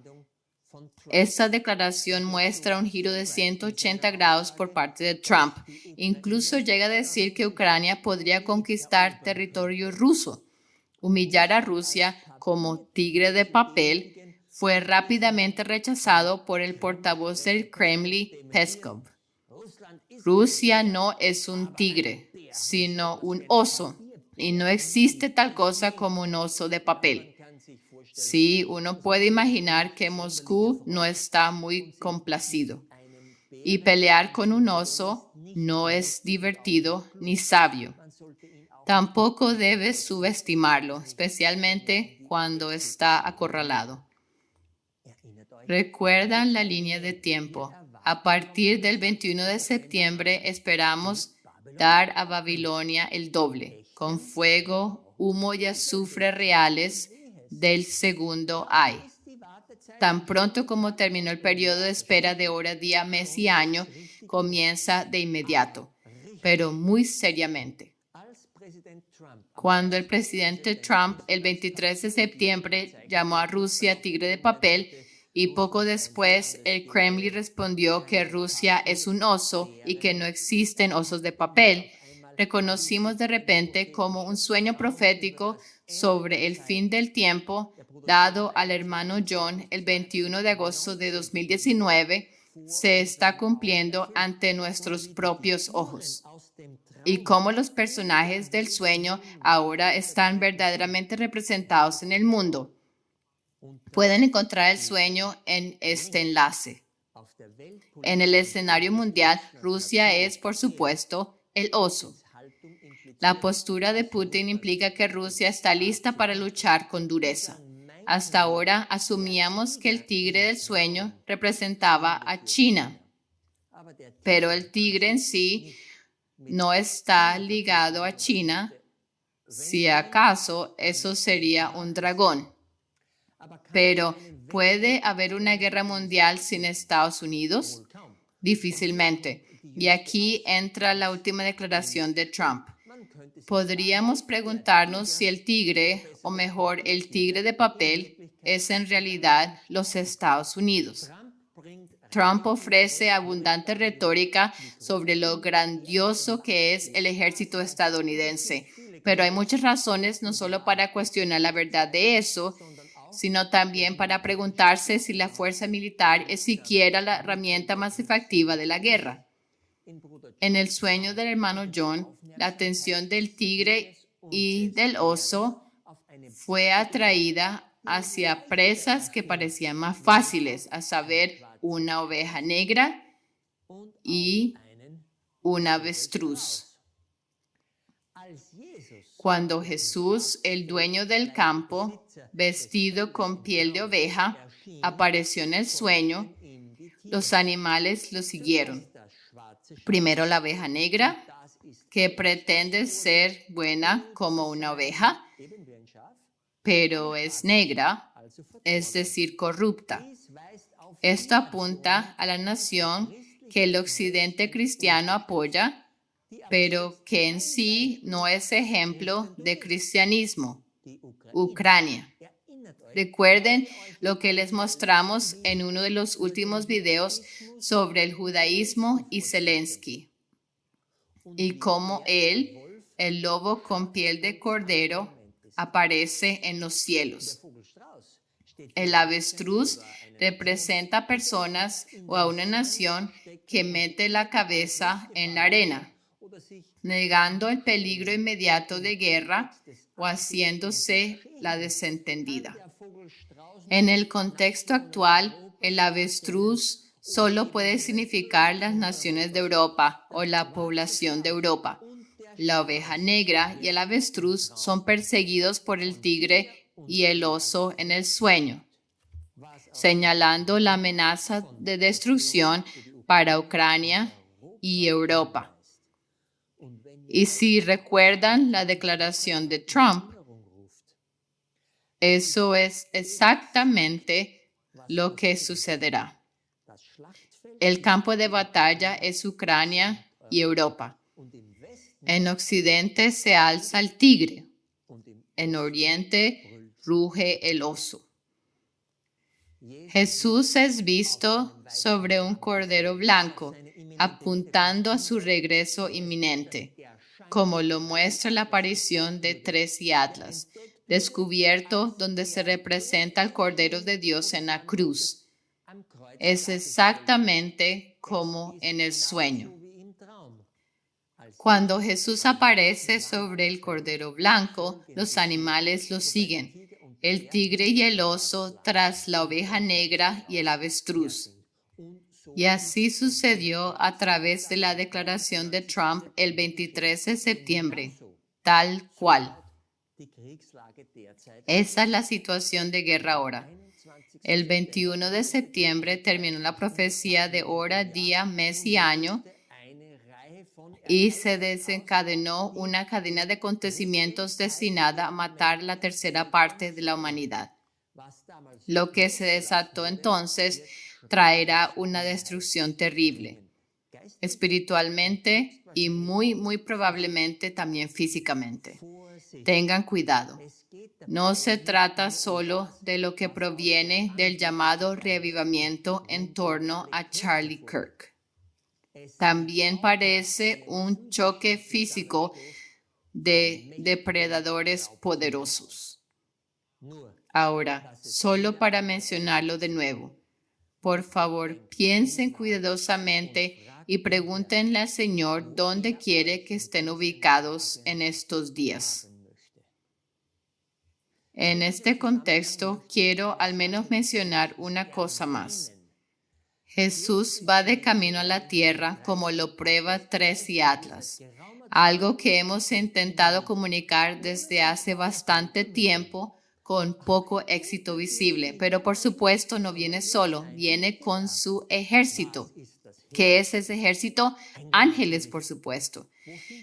Esta declaración muestra un giro de 180 grados por parte de Trump. Incluso llega a decir que Ucrania podría conquistar territorio ruso. Humillar a Rusia como tigre de papel fue rápidamente rechazado por el portavoz del Kremlin, Peskov. Rusia no es un tigre, sino un oso, y no existe tal cosa como un oso de papel. Sí, uno puede imaginar que Moscú no está muy complacido. Y pelear con un oso no es divertido ni sabio. Tampoco debes subestimarlo, especialmente cuando está acorralado. ¿Recuerdan la línea de tiempo? A partir del 21 de septiembre esperamos dar a Babilonia el doble, con fuego, humo y azufre reales del segundo ay. Tan pronto como terminó el periodo de espera de hora, día, mes y año, comienza de inmediato. pero muy seriamente. Cuando el presidente Trump el 23 de septiembre llamó a Rusia tigre de papel y poco después el Kremlin respondió que Rusia es un oso y que no existen osos de papel, reconocimos de repente como un sueño profético sobre el fin del tiempo dado al hermano John el 21 de agosto de 2019 se está cumpliendo ante nuestros propios ojos. Y cómo los personajes del sueño ahora están verdaderamente representados en el mundo. Pueden encontrar el sueño en este enlace. En el escenario mundial, Rusia es, por supuesto, el oso. La postura de Putin implica que Rusia está lista para luchar con dureza. Hasta ahora asumíamos que el tigre del sueño representaba a China, pero el tigre en sí no está ligado a China. Si acaso, eso sería un dragón. Pero, ¿puede haber una guerra mundial sin Estados Unidos? Difícilmente. Y aquí entra la última declaración de Trump. Podríamos preguntarnos si el tigre, o mejor, el tigre de papel, es en realidad los Estados Unidos. Trump ofrece abundante retórica sobre lo grandioso que es el ejército estadounidense, pero hay muchas razones no solo para cuestionar la verdad de eso, sino también para preguntarse si la fuerza militar es siquiera la herramienta más efectiva de la guerra. En el sueño del hermano John, la atención del tigre y del oso fue atraída hacia presas que parecían más fáciles, a saber, una oveja negra y un avestruz. Cuando Jesús, el dueño del campo, vestido con piel de oveja, apareció en el sueño, los animales lo siguieron. Primero la oveja negra, que pretende ser buena como una oveja, pero es negra, es decir, corrupta. Esto apunta a la nación que el occidente cristiano apoya, pero que en sí no es ejemplo de cristianismo, Ucrania. Recuerden lo que les mostramos en uno de los últimos videos sobre el judaísmo y Zelensky, y cómo él, el lobo con piel de cordero, aparece en los cielos. El avestruz representa a personas o a una nación que mete la cabeza en la arena, negando el peligro inmediato de guerra o haciéndose la desentendida. En el contexto actual, el avestruz solo puede significar las naciones de Europa o la población de Europa. La oveja negra y el avestruz son perseguidos por el tigre y el oso en el sueño, señalando la amenaza de destrucción para Ucrania y Europa. Y si recuerdan la declaración de Trump, eso es exactamente lo que sucederá. El campo de batalla es Ucrania y Europa. En Occidente se alza el tigre. En Oriente ruge el oso. Jesús es visto sobre un cordero blanco, apuntando a su regreso inminente, como lo muestra la aparición de Tres y Atlas, descubierto donde se representa al Cordero de Dios en la cruz. Es exactamente como en el sueño. Cuando Jesús aparece sobre el cordero blanco, los animales lo siguen, el tigre y el oso tras la oveja negra y el avestruz. Y así sucedió a través de la declaración de Trump el 23 de septiembre, tal cual. Esa es la situación de guerra ahora. El 21 de septiembre terminó la profecía de hora, día, mes y año y se desencadenó una cadena de acontecimientos destinada a matar la tercera parte de la humanidad. Lo que se desató entonces traerá una destrucción terrible. espiritualmente y muy probablemente también físicamente. Tengan cuidado. No se trata solo de lo que proviene del llamado reavivamiento en torno a Charlie Kirk. También parece un choque físico de depredadores poderosos. Ahora, solo para mencionarlo de nuevo, por favor, piensen cuidadosamente y pregúntenle al Señor dónde quiere que estén ubicados en estos días. En este contexto, quiero al menos mencionar una cosa más. Jesús va de camino a la tierra como lo prueba Tracy Atlas, algo que hemos intentado comunicar desde hace bastante tiempo con poco éxito visible, pero por supuesto no viene solo, viene con su ejército. ¿Qué es ese ejército? Ángeles, por supuesto.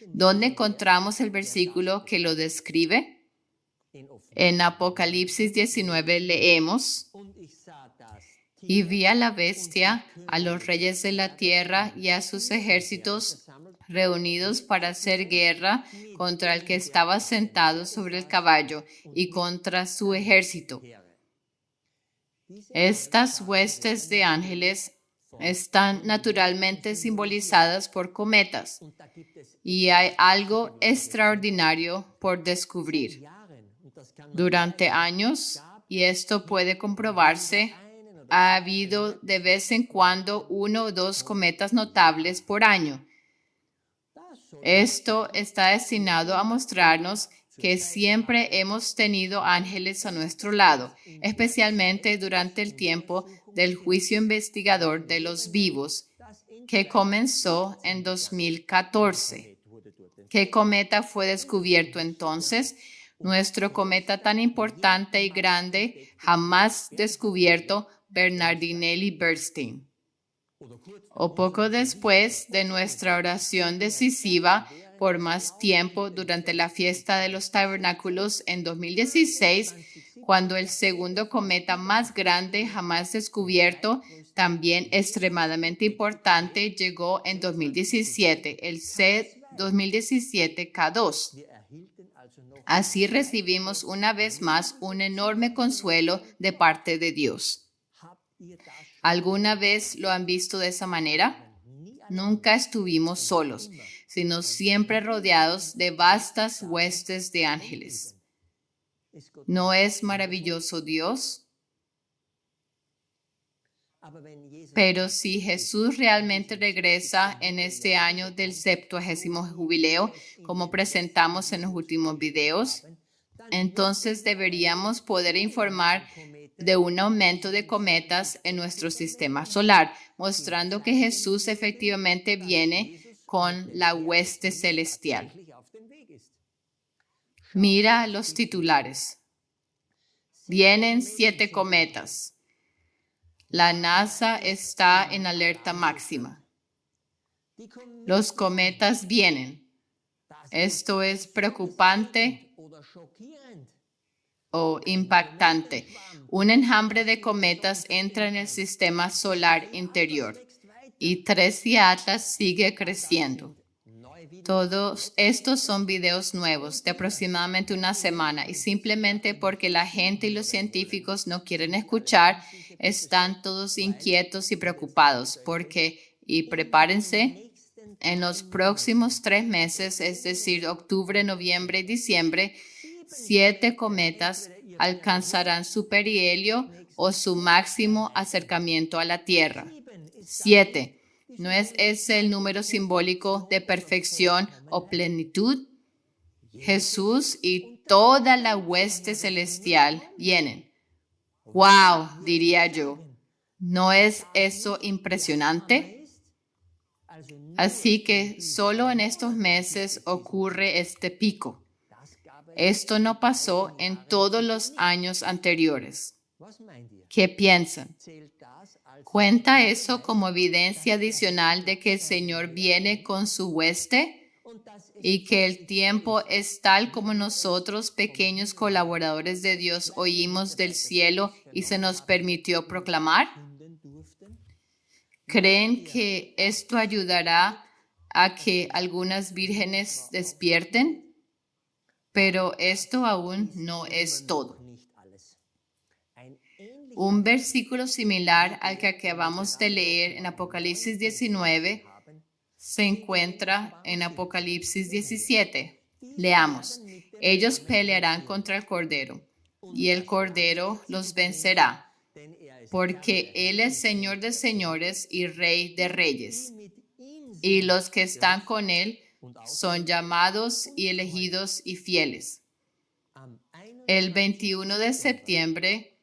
¿Dónde encontramos el versículo que lo describe? En Apocalipsis 19 leemos: y vi a la bestia, a los reyes de la tierra y a sus ejércitos reunidos para hacer guerra contra el que estaba sentado sobre el caballo y contra su ejército. Estas huestes de ángeles están naturalmente simbolizadas por cometas y hay algo extraordinario por descubrir. Durante años, y esto puede comprobarse, ha habido de vez en cuando 1 o 2 cometas notables por año. Esto está destinado a mostrarnos que siempre hemos tenido ángeles a nuestro lado, especialmente durante el tiempo del juicio investigador de los vivos, que comenzó en 2014. ¿Qué cometa fue descubierto entonces? Nuestro cometa tan importante y grande, jamás descubierto, Bernardinelli-Bernstein. O poco después de nuestra oración decisiva por más tiempo durante la fiesta de los tabernáculos en 2016, cuando el segundo cometa más grande jamás descubierto, también extremadamente importante, llegó en 2017, el C 2017 K2. Así recibimos una vez más un enorme consuelo de parte de Dios. ¿Alguna vez lo han visto de esa manera? Nunca estuvimos solos, sino siempre rodeados de vastas huestes de ángeles. ¿No es maravilloso Dios? Pero si Jesús realmente regresa en este año del 70º jubileo, como presentamos en los últimos videos, entonces deberíamos poder informar de un aumento de cometas en nuestro sistema solar, mostrando que Jesús efectivamente viene con la hueste celestial. Mira los titulares. Vienen 7 cometas. La NASA está en alerta máxima. Los cometas vienen. Esto es preocupante o impactante. Un enjambre de cometas entra en el sistema solar interior y Tracy Atlas sigue creciendo. Todos estos son videos nuevos de aproximadamente una semana y simplemente porque la gente y los científicos no quieren escuchar, están todos inquietos y preocupados porque, y prepárense, en los próximos 3 meses, es decir, octubre, noviembre y diciembre, 7 cometas alcanzarán su perihelio o su máximo acercamiento a la Tierra. 7. ¿No es ese el número simbólico de perfección o plenitud? Jesús y toda la hueste celestial vienen. ¡Wow!, diría yo. ¿No es eso impresionante? Así que solo en estos meses ocurre este pico. Esto no pasó en todos los años anteriores. ¿Qué piensan? ¿Cuenta eso como evidencia adicional de que el Señor viene con su hueste y que el tiempo es tal como nosotros, pequeños colaboradores de Dios, oímos del cielo y se nos permitió proclamar? ¿Creen que esto ayudará a que algunas vírgenes despierten? Pero esto aún no es todo. Un versículo similar al que acabamos de leer en Apocalipsis 19 se encuentra en Apocalipsis 17. Leamos. Ellos pelearán contra el Cordero, y el Cordero los vencerá, porque Él es Señor de señores y Rey de reyes. Y los que están con Él son llamados y elegidos y fieles. El 21 de septiembre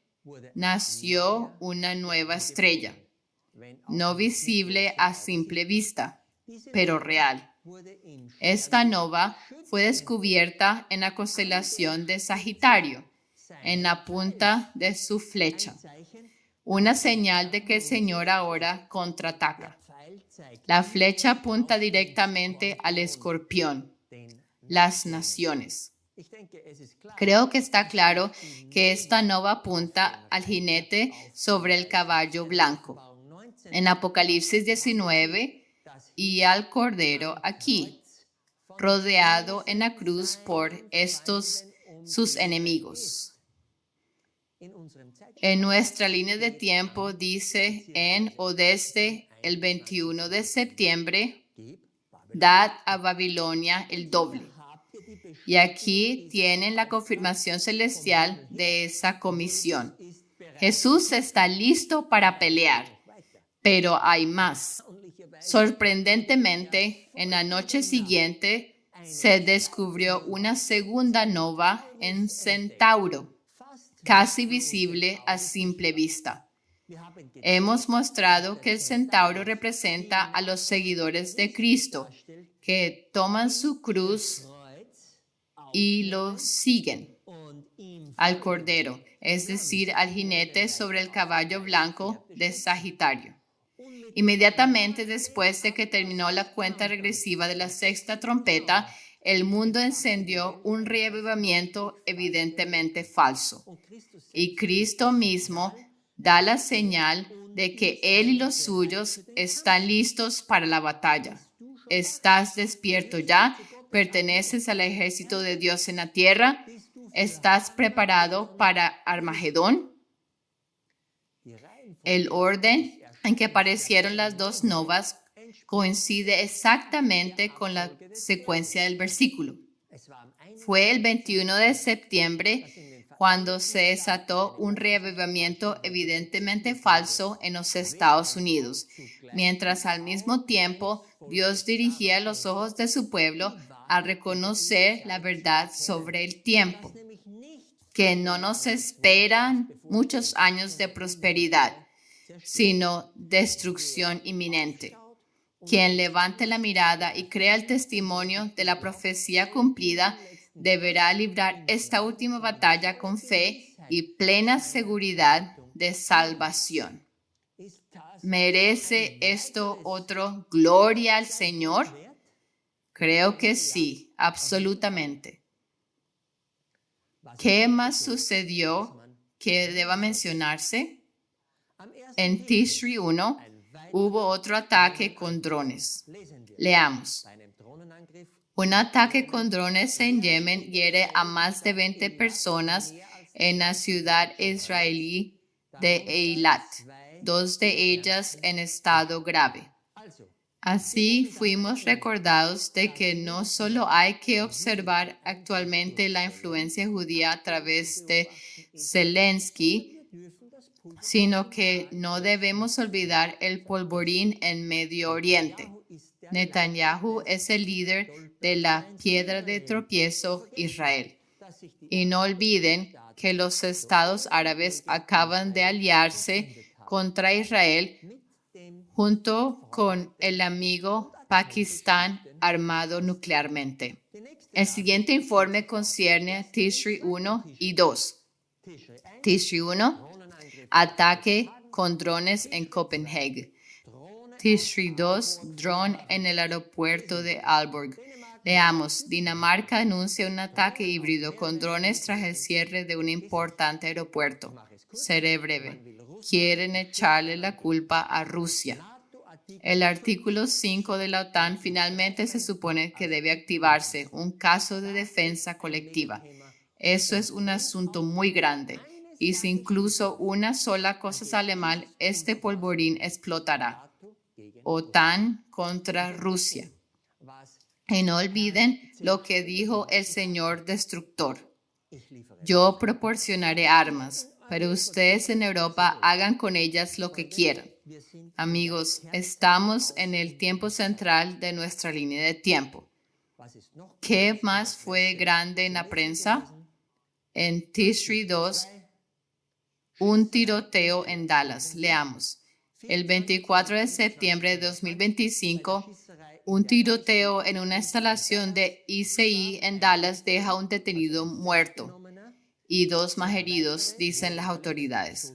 nació una nueva estrella, no visible a simple vista, pero real. Esta nova fue descubierta en la constelación de Sagitario, en la punta de su flecha, una señal de que el Señor ahora contraataca. La flecha apunta directamente al escorpión, las naciones. Creo que está claro que esta nova apunta al jinete sobre el caballo blanco en Apocalipsis 19 y al Cordero aquí, rodeado en la cruz por estos sus enemigos. En nuestra línea de tiempo dice en o desde el 21 de septiembre, dad a Babilonia el doble. Y aquí tienen la confirmación celestial de esa comisión. Jesús está listo para pelear, pero hay más. Sorprendentemente, en la noche siguiente se descubrió una segunda nova en Centauro, casi visible a simple vista. Hemos mostrado que el Centauro representa a los seguidores de Cristo, que toman su cruz y lo siguen al Cordero, es decir, al jinete sobre el caballo blanco de Sagitario. Inmediatamente después de que terminó la cuenta regresiva de la sexta trompeta, el mundo encendió un reavivamiento evidentemente falso. Y Cristo mismo da la señal de que Él y los suyos están listos para la batalla. ¿Estás despierto ya? ¿Perteneces al ejército de Dios en la tierra? ¿Estás preparado para Armagedón? El orden en que aparecieron las dos novas coincide exactamente con la secuencia del versículo. Fue el 21 de septiembre cuando se desató un reavivamiento evidentemente falso en los Estados Unidos, mientras al mismo tiempo Dios dirigía los ojos de su pueblo a reconocer la verdad sobre el tiempo, que no nos esperan muchos años de prosperidad, sino destrucción inminente. Quien levante la mirada y crea el testimonio de la profecía cumplida deberá librar esta última batalla con fe y plena seguridad de salvación. ¿Merece esto otro gloria al Señor? Creo que sí, absolutamente. ¿Qué más sucedió que deba mencionarse? En Tishri 1 hubo otro ataque con drones. Leamos. Un ataque con drones en Yemen hiere a más de 20 personas en la ciudad israelí de Eilat, 2 de ellas en estado grave. Así fuimos recordados de que no solo hay que observar actualmente la influencia judía a través de Zelensky, sino que no debemos olvidar el polvorín en Medio Oriente. Netanyahu es el líder de la piedra de tropiezo Israel. Y no olviden que los estados árabes acaban de aliarse contra Israel junto con el amigo Pakistán armado nuclearmente. El siguiente informe concierne a Tishri 1 y 2. Tishri 1, ataque con drones en Copenhague. Tishri 2, dron en el aeropuerto de Aalborg. Leamos, Dinamarca anuncia un ataque híbrido con drones tras el cierre de un importante aeropuerto. Seré breve. Quieren echarle la culpa a Rusia. El artículo 5 de la OTAN finalmente se supone que debe activarse un caso de defensa colectiva. Eso es un asunto muy grande y si incluso una sola cosa sale mal, este polvorín explotará. OTAN contra Rusia. Y no olviden lo que dijo el señor destructor. Yo proporcionaré armas, pero ustedes en Europa hagan con ellas lo que quieran. Amigos, estamos en el tiempo central de nuestra línea de tiempo. ¿Qué más fue grande en la prensa? En Tishri 2, un tiroteo en Dallas. Leamos. El 24 de septiembre de 2025, un tiroteo en una instalación de ICI en Dallas deja a un detenido muerto y 2 más heridos, dicen las autoridades.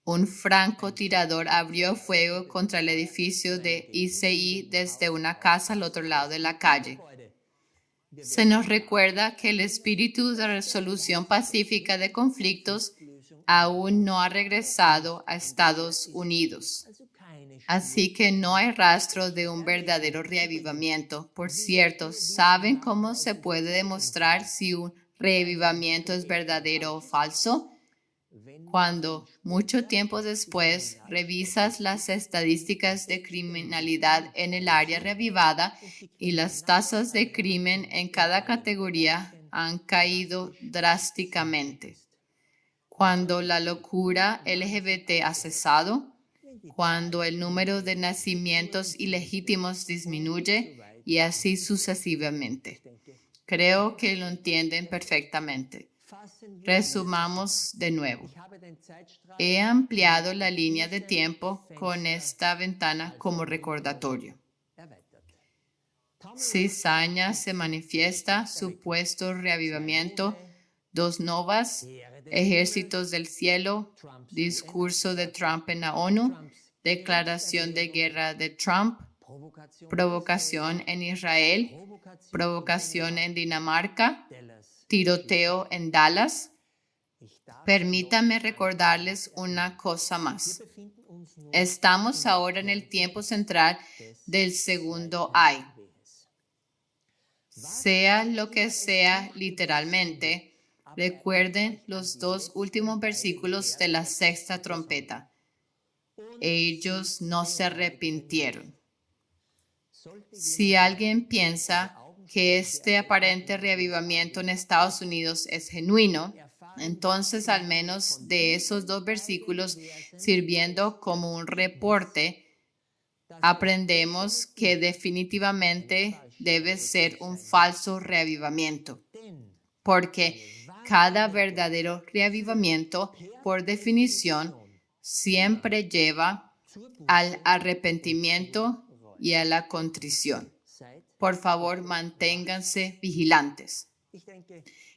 Un francotirador abrió fuego contra el edificio de ICI desde una casa al otro lado de la calle. Se nos recuerda que el espíritu de resolución pacífica de conflictos aún no ha regresado a Estados Unidos. Así que no hay rastro de un verdadero reavivamiento. Por cierto, ¿saben cómo se puede demostrar si un reavivamiento es verdadero o falso? Cuando, mucho tiempo después, revisas las estadísticas de criminalidad en el área reavivada y las tasas de crimen en cada categoría han caído drásticamente. Cuando la locura LGBT ha cesado, cuando el número de nacimientos ilegítimos disminuye y así sucesivamente. Creo que lo entienden perfectamente. Resumamos de nuevo. He ampliado la línea de tiempo con esta ventana como recordatorio. Cizaña se manifiesta, supuesto reavivamiento, 2 novas, ejércitos del cielo, discurso de Trump en la ONU, declaración de guerra de Trump, provocación en Israel, provocación en Dinamarca, tiroteo en Dallas. Permítanme recordarles una cosa más. Estamos ahora en el tiempo central del segundo ay. Sea lo que sea literalmente, recuerden los 2 últimos versículos de la 6ª trompeta. Ellos no se arrepintieron. Si alguien piensa que este aparente reavivamiento en Estados Unidos es genuino, entonces al menos de esos 2 versículos sirviendo como un reporte, aprendemos que definitivamente debe ser un falso reavivamiento, porque cada verdadero reavivamiento, por definición, siempre lleva al arrepentimiento y a la contrición. Por favor, manténganse vigilantes.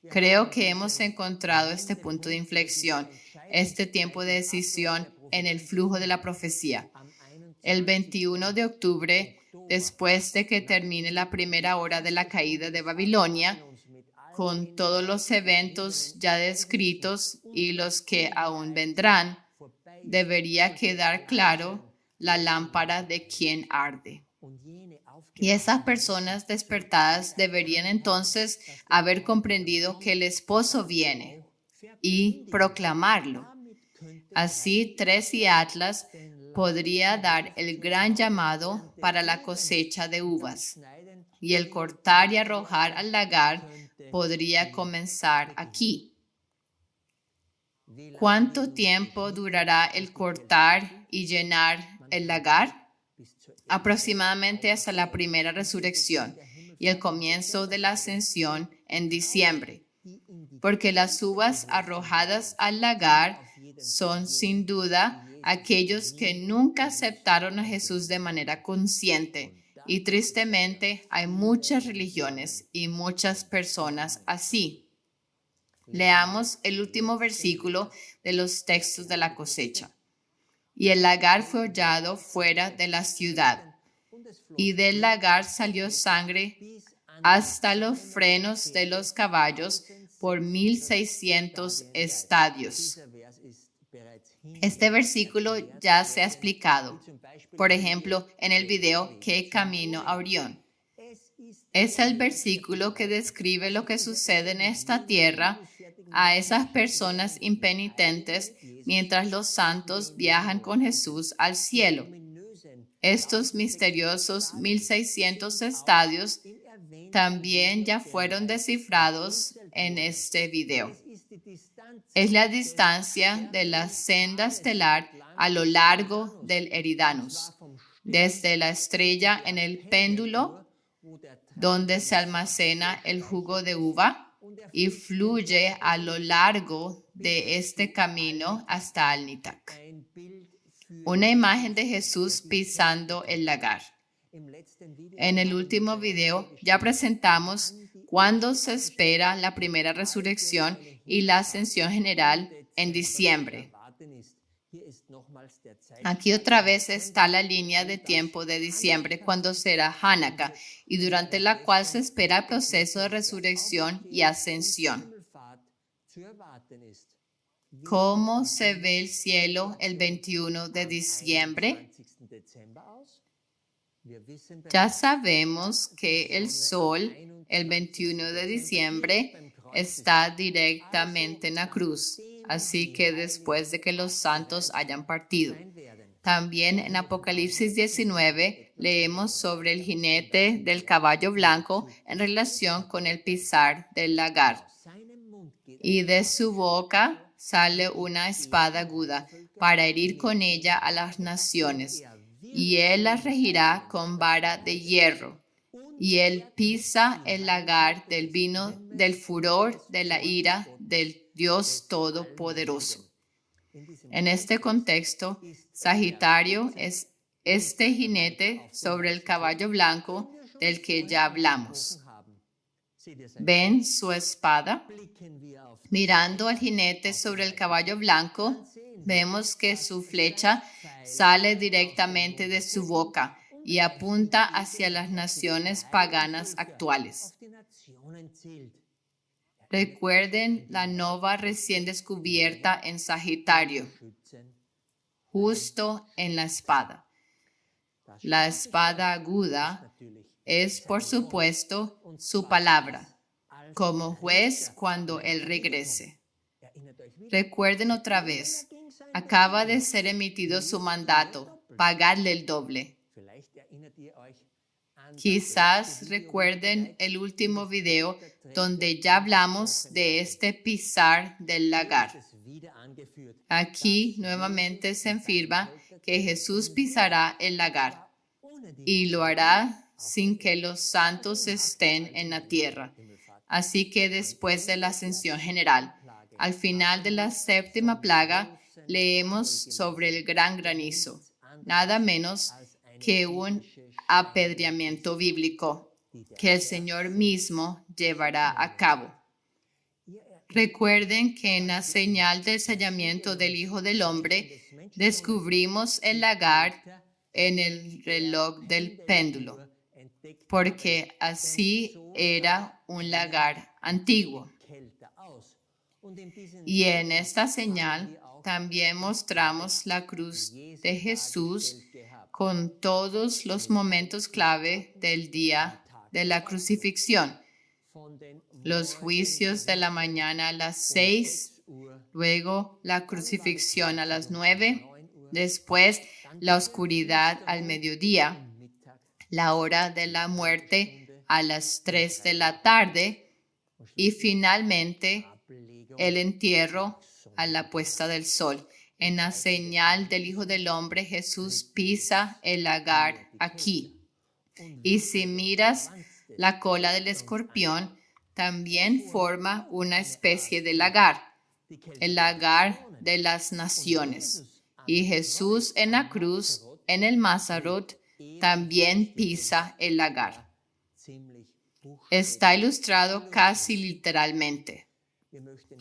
Creo que hemos encontrado este punto de inflexión, este tiempo de decisión en el flujo de la profecía. El 21 de octubre, después de que termine la primera hora de la caída de Babilonia, con todos los eventos ya descritos y los que aún vendrán, debería quedar claro la lámpara de quien arde. Y esas personas despertadas deberían entonces haber comprendido que el esposo viene y proclamarlo. Así, Tracy Atlas podría dar el gran llamado para la cosecha de uvas y el cortar y arrojar al lagar podría comenzar aquí. ¿Cuánto tiempo durará el cortar y llenar el lagar? Aproximadamente hasta la primera resurrección y el comienzo de la ascensión en diciembre, porque las uvas arrojadas al lagar son sin duda aquellos que nunca aceptaron a Jesús de manera consciente. Y tristemente hay muchas religiones y muchas personas así. Leamos el último versículo de los textos de la cosecha. Y el lagar fue hollado fuera de la ciudad, y del lagar salió sangre hasta los frenos de los caballos por 1,600 estadios. Este versículo ya se ha explicado. Por ejemplo, en el video ¿Qué camino a Orión? Es el versículo que describe lo que sucede en esta tierra a esas personas impenitentes mientras los santos viajan con Jesús al cielo. Estos misteriosos 1600 estadios también ya fueron descifrados en este video. Es la distancia de la senda estelar a lo largo del Eridanus, desde la estrella en el péndulo, donde se almacena el jugo de uva, y fluye a lo largo de este camino hasta Alnitak. Una imagen de Jesús pisando el lagar. En el último video ya presentamos cuándo se espera la primera resurrección y la ascensión general en diciembre. Aquí otra vez está la línea de tiempo de diciembre, cuando será Hanukkah, y durante la cual se espera el proceso de resurrección y ascensión. ¿Cómo se ve el cielo el 21 de diciembre? Ya sabemos que el sol el 21 de diciembre está directamente en la cruz, así que después de que los santos hayan partido. También en Apocalipsis 19 leemos sobre el jinete del caballo blanco en relación con el pisar del lagar. Y de su boca sale una espada aguda para herir con ella a las naciones, y él las regirá con vara de hierro. Y él pisa el lagar del vino del furor de la ira del Dios Todopoderoso. En este contexto, Sagitario es este jinete sobre el caballo blanco del que ya hablamos. ¿Ven su espada? Mirando al jinete sobre el caballo blanco, vemos que su flecha sale directamente de su boca y apunta hacia las naciones paganas actuales. Recuerden la nova recién descubierta en Sagitario, justo en la espada. La espada aguda es, por supuesto, su palabra, como juez cuando él regrese. Recuerden otra vez, acaba de ser emitido su mandato, pagarle el doble. Quizás recuerden el último video donde ya hablamos de este pisar del lagar. Aquí nuevamente se afirma que Jesús pisará el lagar y lo hará sin que los santos estén en la tierra. Así que después de la ascensión general, al final de la séptima plaga, leemos sobre el gran granizo, nada menos que un apedreamiento bíblico que el Señor mismo llevará a cabo. Recuerden que en la señal del sellamiento del Hijo del Hombre descubrimos el lagar en el reloj del péndulo, porque así era un lagar antiguo. Y en esta señal también mostramos la cruz de Jesús con todos los momentos clave del día de la crucifixión. Los juicios de la mañana a las 6, luego la crucifixión a las 9, después la oscuridad al mediodía, la hora de la muerte a las 3 de la tarde y finalmente el entierro a la puesta del sol. En la señal del Hijo del Hombre, Jesús pisa el lagar aquí. Y si miras la cola del escorpión, también forma una especie de lagar, el lagar de las naciones. Y Jesús en la cruz, en el Mazarot, también pisa el lagar. Está ilustrado casi literalmente.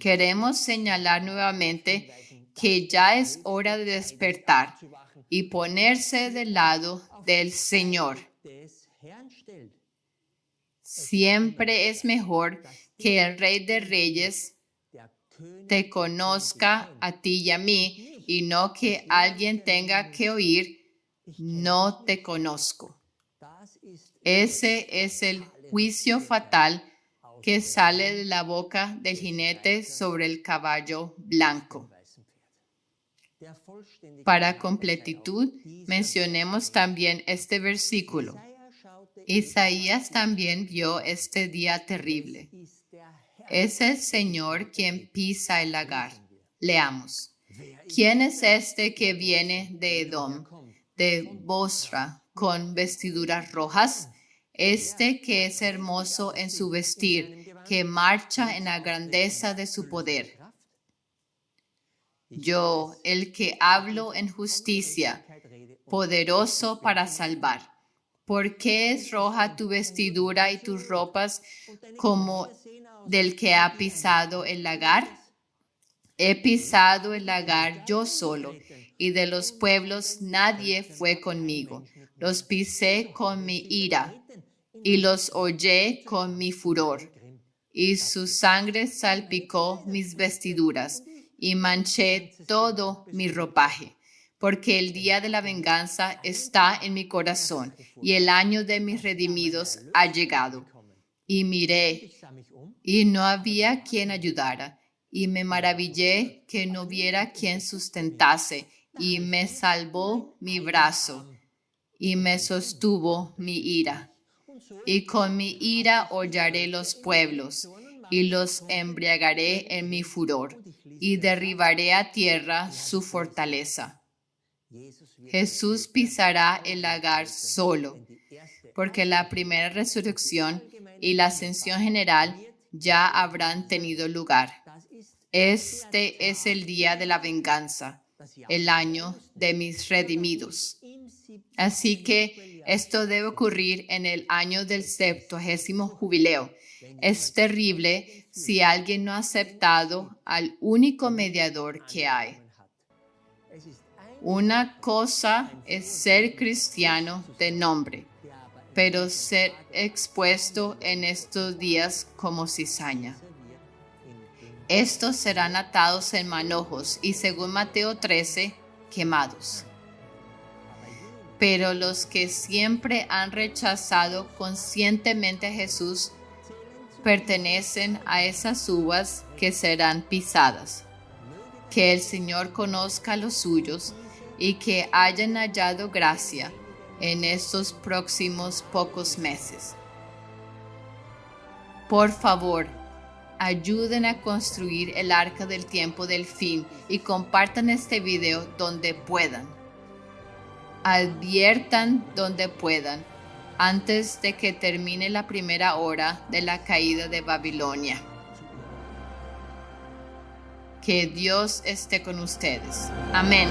Queremos señalar nuevamente que ya es hora de despertar y ponerse del lado del Señor. Siempre es mejor que el Rey de Reyes te conozca a ti y a mí, y no que alguien tenga que oír no te conozco. Ese es el juicio fatal que sale de la boca del jinete sobre el caballo blanco. Para completitud, mencionemos también este versículo. Isaías también vio este día terrible. Es el Señor quien pisa el lagar. Leamos. ¿Quién es este que viene de Edom, de Bosra, con vestiduras rojas? Este que es hermoso en su vestir, que marcha en la grandeza de su poder. Yo, el que hablo en justicia, poderoso para salvar. ¿Por qué es roja tu vestidura y tus ropas como del que ha pisado el lagar? He pisado el lagar yo solo, y de los pueblos nadie fue conmigo. Los pisé con mi ira, y los hollé con mi furor. Y su sangre salpicó mis vestiduras, y manché todo mi ropaje. Porque el día de la venganza está en mi corazón, y el año de mis redimidos ha llegado. Y miré, y no había quien ayudara, y me maravillé que no hubiera quien sustentase, y me salvó mi brazo, y me sostuvo mi ira. Y con mi ira hollaré los pueblos, y los embriagaré en mi furor, y derribaré a tierra su fortaleza. Jesús pisará el lagar solo, porque la primera resurrección y la ascensión general ya habrán tenido lugar. Este es el día de la venganza, el año de mis redimidos. Así que esto debe ocurrir en el año del 70º jubileo. Es terrible si alguien no ha aceptado al único mediador que hay. Una cosa es ser cristiano de nombre, pero ser expuesto en estos días como cizaña. Estos serán atados en manojos y, según Mateo 13, quemados. Pero los que siempre han rechazado conscientemente a Jesús pertenecen a esas uvas que serán pisadas. Que el Señor conozca a los suyos y que hayan hallado gracia en estos próximos pocos meses. Por favor, ayuden a construir el arca del tiempo del fin y compartan este video donde puedan. Adviertan donde puedan antes de que termine la primera hora de la caída de Babilonia. Que Dios esté con ustedes. Amén.